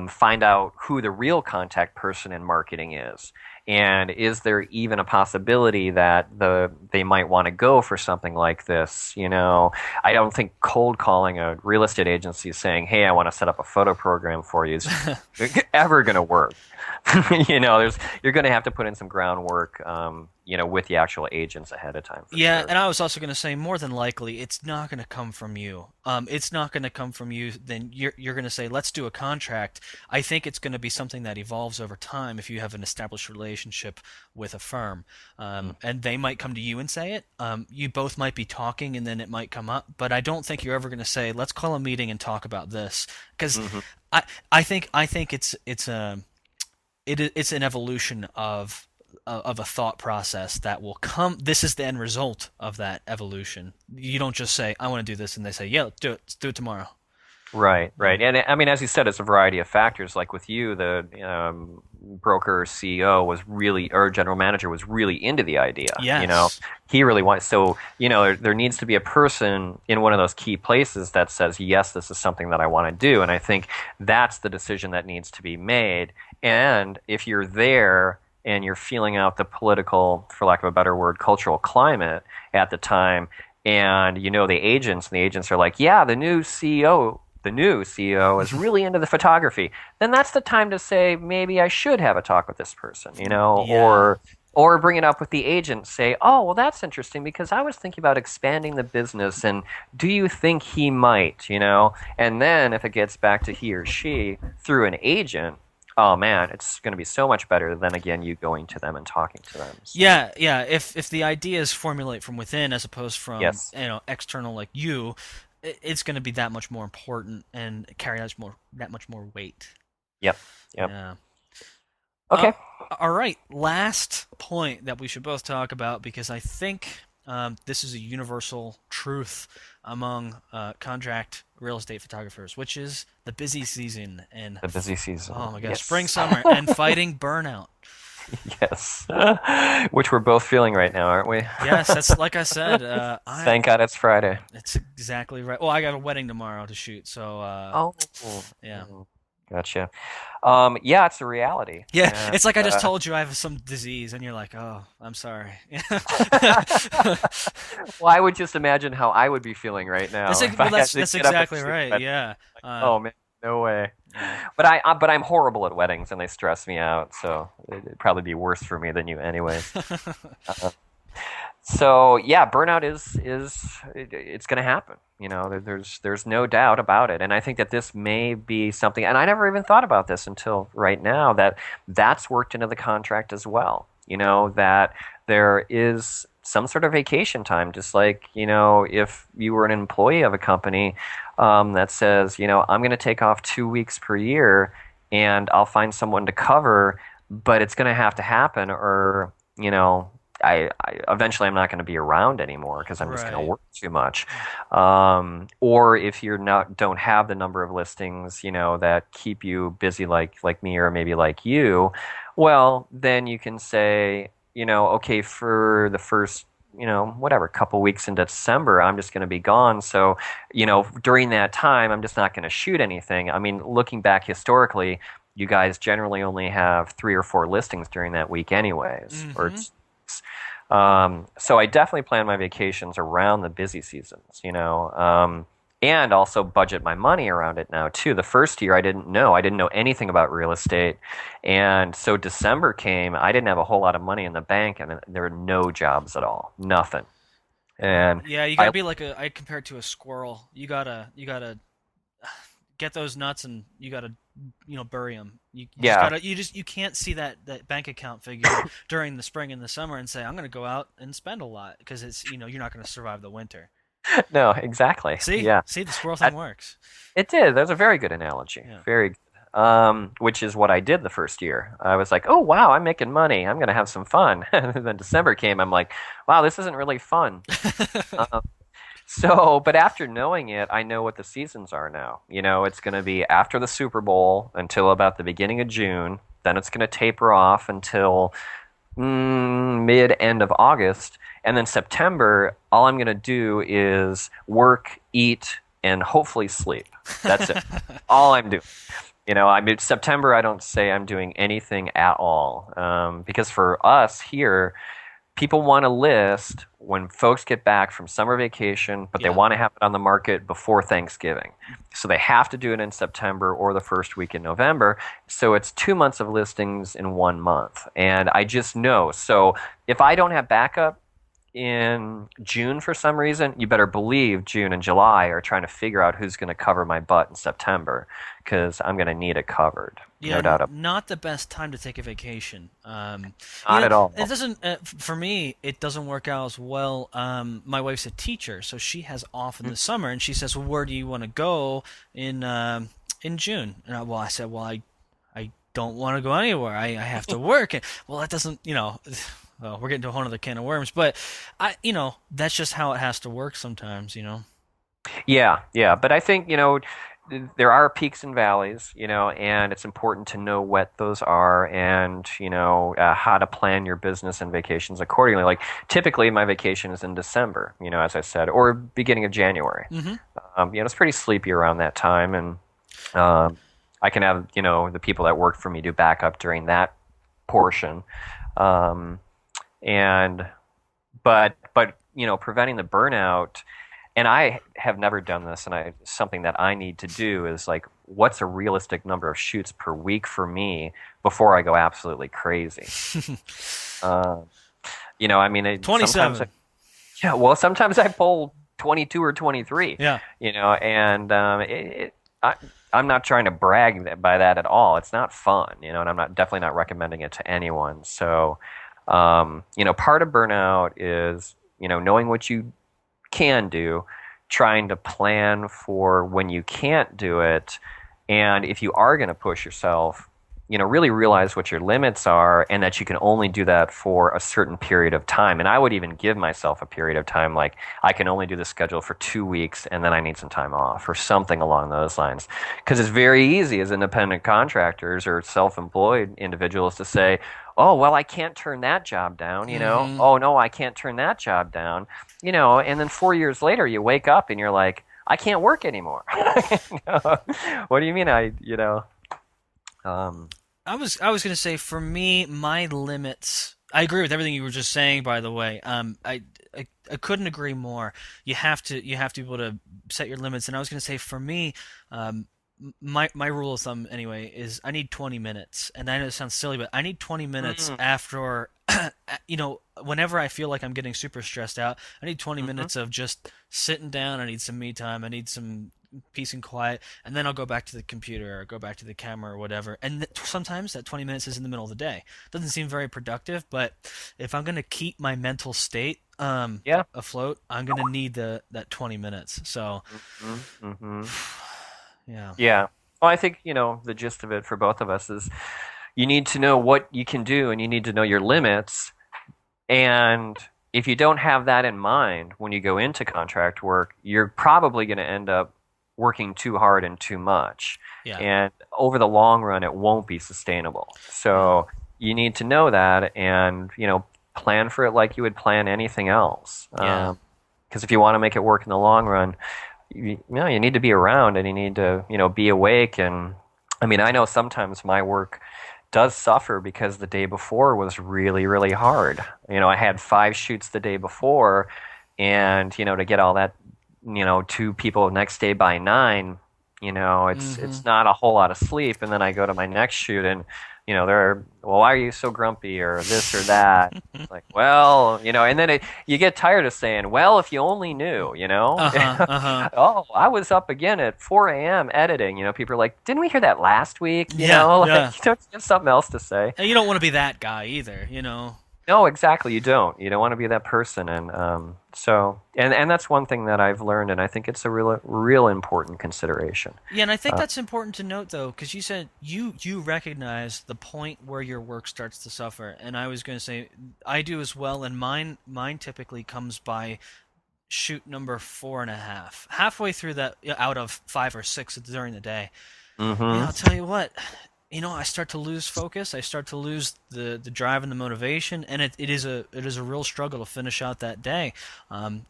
find out who the real contact person in marketing is. And is there even a possibility that they might want to go for something like this? I don't think cold calling a real estate agency saying, "Hey, I want to set up a photo program for you," is ever going to work. You're going to have to put in some groundwork, with the actual agents ahead of time for Yeah, sure. and I was also going to say, more than likely, it's not going to come from you. It's not going to come from you. Then you're going to say, let's do a contract. I think it's going to be something that evolves over time if you have an established relationship with a firm, and they might come to you and say it. You both might be talking, and then it might come up. But I don't think you're ever going to say, let's call a meeting and talk about this, because Mm-hmm. I think it's an evolution of a thought process that will come. This is the end result of that evolution. You don't just say, I want to do this, and they say, yeah, let's do it. Let's do it tomorrow. Right, Yeah. right. And I mean, as you said, it's a variety of factors. Like with you, the broker CEO was really, or general manager was really into the idea. Yes. He really wants, so, there needs to be a person in one of those key places that says, yes, this is something that I want to do. And I think that's the decision that needs to be made. And if you're there and you're feeling out the political, for lack of a better word, cultural climate at the time, and the agents are like, yeah, the new CEO is really into the photography, then that's the time to say maybe I should have a talk with this person, Yeah. or bring it up with the agent. Say, oh, well, that's interesting because I was thinking about expanding the business, and do you think he might, And then if it gets back to he or she through an agent, oh man, it's going to be so much better than again you going to them and talking to them. So Yeah, yeah. If the ideas formulate from within as opposed from yes. external like you, it's going to be that much more important and carry that much more weight. Yep. Yep. Yeah. Uh, Okay. all right. Last point that we should both talk about because I think this is a universal truth among contract real estate photographers, which is the busy season and The busy season. oh my gosh, spring, Yes. summer, and fighting burnout. Yes. Which we're both feeling right now, aren't we? Yes, that's like I said. I Thank God it's Friday. It's exactly right. Well, I got a wedding tomorrow to shoot, so Oh. yeah. Mhm. Gotcha. Yeah, it's a reality. Yeah, And it's like I just told you I have some disease, and you're like, "Oh, I'm sorry." well, I would just imagine how I would be feeling right now if I Well, had to that's get up and exactly shoot a right. wedding. Yeah. Like, oh man, no way. Yeah. But I'm horrible at weddings and they stress me out, so it'd probably be worse for me than you anyways. Uh, so yeah, burnout it's going to happen. You know, there's no doubt about it, and I think that this may be something. And I never even thought about this until right now that that's worked into the contract as well. You know that there is some sort of vacation time, just like if you were an employee of a company that says I'm going to take off 2 weeks per year, and I'll find someone to cover, but it's going to happen, or I eventually I'm not going to be around anymore because I'm just going to Right. work too much. Or if you're not don't have the number of listings, that keep you busy like me or maybe like you, well, then you can say, okay, for the first whatever couple weeks in December, I'm just going to be gone. So, during that time, I'm just not going to shoot anything. I mean, looking back historically, you guys generally only have 3 or 4 listings during that week, anyways, or Mm-hmm. so I definitely plan my vacations around the busy seasons, and also budget my money around it now too. The first year I didn't know anything about real estate, and so December came. I didn't have a whole lot of money in the bank, and there were no jobs at all, nothing. And Yeah, you gotta I be like I compare it to a squirrel. You gotta get those nuts, and you gotta bury them. You just yeah, gotta you can't see that bank account figure during the spring and the summer and say I'm gonna go out and spend a lot because it's you're not gonna survive the winter. no, exactly, See, yeah. see the squirrel thing That, works. it did. That's a very good analogy. Yeah. Very good. Which is what I did the first year. I was like, oh, wow, I'm making money. I'm going to have some fun. And then December came. I'm like, wow, this isn't really fun. Uh, but after knowing it, I know what the seasons are now. It's going to be after the Super Bowl until about the beginning of June. Then it's going to taper off until mid end of August. And then September, all I'm going to do is work, eat, and hopefully sleep. That's it. All I'm doing. I mean, September, I don't say I'm doing anything at all. Because for us here, people want to list when folks get back from summer vacation, but they Yeah. want to have it on the market before Thanksgiving. So they have to do it in September or the first week in November. So it's 2 months of listings in 1 month. And I just know. So if I don't have backup in June for some reason, you better believe June and July are trying to figure out who's going to cover my butt in September because I'm going to need it covered. Yeah, No doubt about not the best time to take a vacation. Not at all. It doesn't. For me, it doesn't work out as well. My wife's a teacher, so she has off in the summer, and she says, "Well, where do you want to go in June?" And I said, "Well, I don't want to go anywhere. I have to work." And, well, that doesn't. Well, we're getting to a whole other can of worms, but that's just how it has to work sometimes. Yeah, yeah. But I think, there are peaks and valleys, and it's important to know what those are and, how to plan your business and vacations accordingly. Like typically my vacation is in December, as I said, or beginning of January. Hmm. It's pretty sleepy around that time. And I can have, the people that work for me do backup during that portion. Um, and, but, preventing the burnout, and I have never done this, and something that I need to do is like, what's a realistic number of shoots per week for me before I go absolutely crazy? Uh, I mean, '27. yeah, well, sometimes I pull 22 or 23, Yeah. and I'm not trying to brag by that at all. It's not fun, and I'm definitely not recommending it to anyone. So, part of burnout is, knowing what you can do, trying to plan for when you can't do it. And if you are going to push yourself, really realize what your limits are and that you can only do that for a certain period of time. And I would even give myself a period of time, like I can only do the schedule for 2 weeks and then I need some time off or something along those lines. Because it's very easy as independent contractors or self-employed individuals to say, oh, well, I can't turn that job down. Mm-hmm. Oh, no, I can't turn that job down. And then 4 years later, you wake up and you're like, I can't work anymore. What do you mean um, I was gonna say for me, my limits. I agree with everything you were just saying. By the way, I couldn't agree more. You have to be able to set your limits. And I was gonna say for me, my rule of thumb anyway is I need 20 minutes. And I know it sounds silly, but I need 20 minutes mm, after. Whenever I feel like I'm getting super stressed out, I need 20 mhm. minutes of just sitting down. I need some me time. I need some peace and quiet, and then I'll go back to the computer or go back to the camera or whatever. And sometimes that 20 minutes is in the middle of the day. Doesn't seem very productive, but if I'm gonna keep my mental state Yeah. afloat, I'm gonna need that 20 minutes. So Hmm. yeah. Yeah. Well, I think, the gist of it for both of us is you need to know what you can do and you need to know your limits. And if you don't have that in mind when you go into contract work, you're probably going to end up working too hard and too much. Yeah. And over the long run, it won't be sustainable. Yeah. So you need to know that and, plan for it like you would plan anything else. Yeah. Because if you want to make it work in the long run, you need to be around and you need to, be awake. And I mean, I know sometimes my work does suffer because the day before was really, really hard. I had 5 shoots the day before, and to get all that, to people next day by 9, it's Mm-hmm. it's not a whole lot of sleep. And then I go to my next shoot, and they're, well, why are you so grumpy or this or that? Like, well, and then you get tired of saying, well, if you only knew. Uh-huh. Uh-huh. Oh, I was up again at 4 a.m. editing. People are like, didn't we hear that last week? Yeah. Like, Yeah. you don't have something else to say. And you don't want to be that guy either. No, exactly. You don't. You don't want to be that person. And and that's one thing that I've learned, and I think it's a real important consideration. Yeah, and I think Uh, that's important to note though, because you said you recognize the point where your work starts to suffer, and I was going to say I do as well, and mine typically comes by shoot number 4.5, halfway through that out of 5 or 6 during the day. And mm-hmm. I'll tell you what, I start to lose focus. I start to lose the drive and the motivation, and it is a real struggle to finish out that day.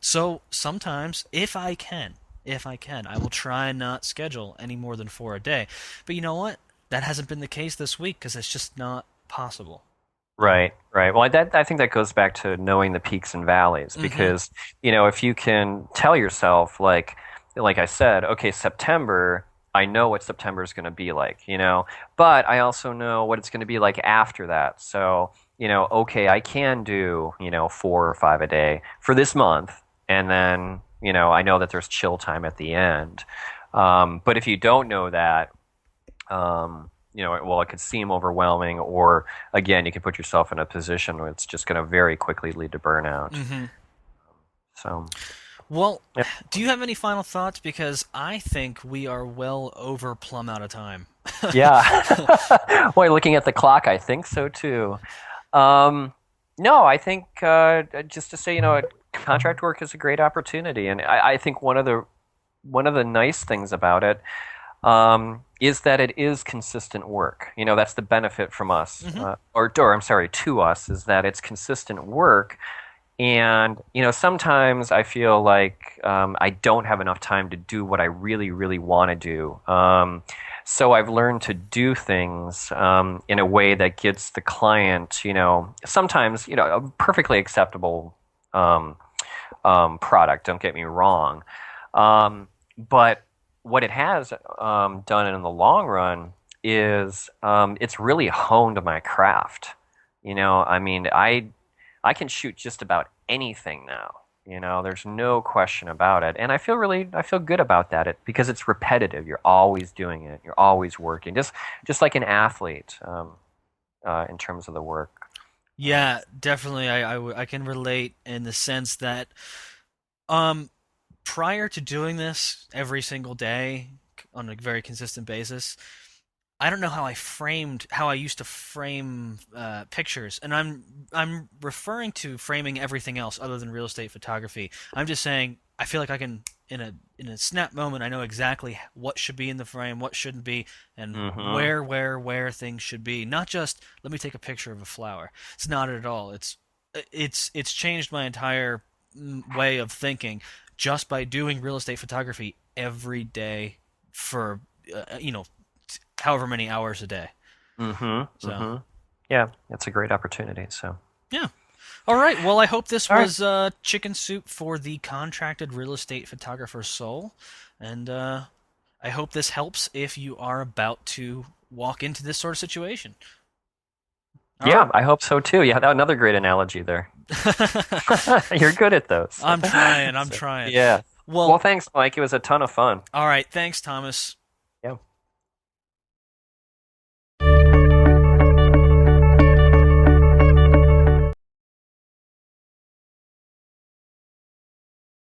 So sometimes, if I can, I will try and not schedule any more than 4 a day. But you know what? That hasn't been the case this week because it's just not possible. Right, right. Well, I think that goes back to knowing the peaks and valleys Mm-hmm. because, if you can tell yourself, like I said, okay, September, I know what September is going to be like, but I also know what it's going to be like after that. So, okay, I can do, 4 or 5 a day for this month. And then, I know that there's chill time at the end. But if you don't know that, well, it could seem overwhelming, or again, you can put yourself in a position where it's just going to very quickly lead to burnout. Mm-hmm. So, Well, yeah. do you have any final thoughts? Because I think we are well over plumb out of time. Yeah. Boy, looking at the clock, I think so too. Um, no, I think just to say, contract work is a great opportunity, and I think one of the nice things about it is that it is consistent work. That's the benefit from us, Mm-hmm. or I'm sorry, to us, is that it's consistent work. And sometimes I feel like I don't have enough time to do what I really, really want to do. So I've learned to do things in a way that gets the client, sometimes a perfectly acceptable um, product. Don't get me wrong, but what it has done in the long run is it's really honed my craft. I mean, I can shoot just about anything now. There's no question about it, and I feel good about that. Because it's repetitive. You're always doing it. You're always working, just like an athlete in terms of the work. Um, Yeah, definitely. I can relate in the sense that um, prior to doing this every single day on a very consistent basis, I don't know how I used to frame pictures, and I'm referring to framing everything else other than real estate photography. I'm just saying I feel like I can in a snap moment I know exactly what should be in the frame, what shouldn't be, and Mm-hmm. where things should be. Not just let me take a picture of a flower. It's not at all. It's changed my entire way of thinking just by doing real estate photography every day for however many hours a day. Mm-hmm. So, Mm-hmm. Yeah, it's a great opportunity. So, yeah. All right. Well, I hope this all right. was chicken soup for the contracted real estate photographer's soul. And I hope this helps if you are about to walk into this sort of situation. All right. Yeah, I hope so too. Yeah, another great analogy there. You're good at those. I'm trying. I'm So, trying. yeah. Well, Well, thanks, Mike. It was a ton of fun. all right. Thanks, Thomas.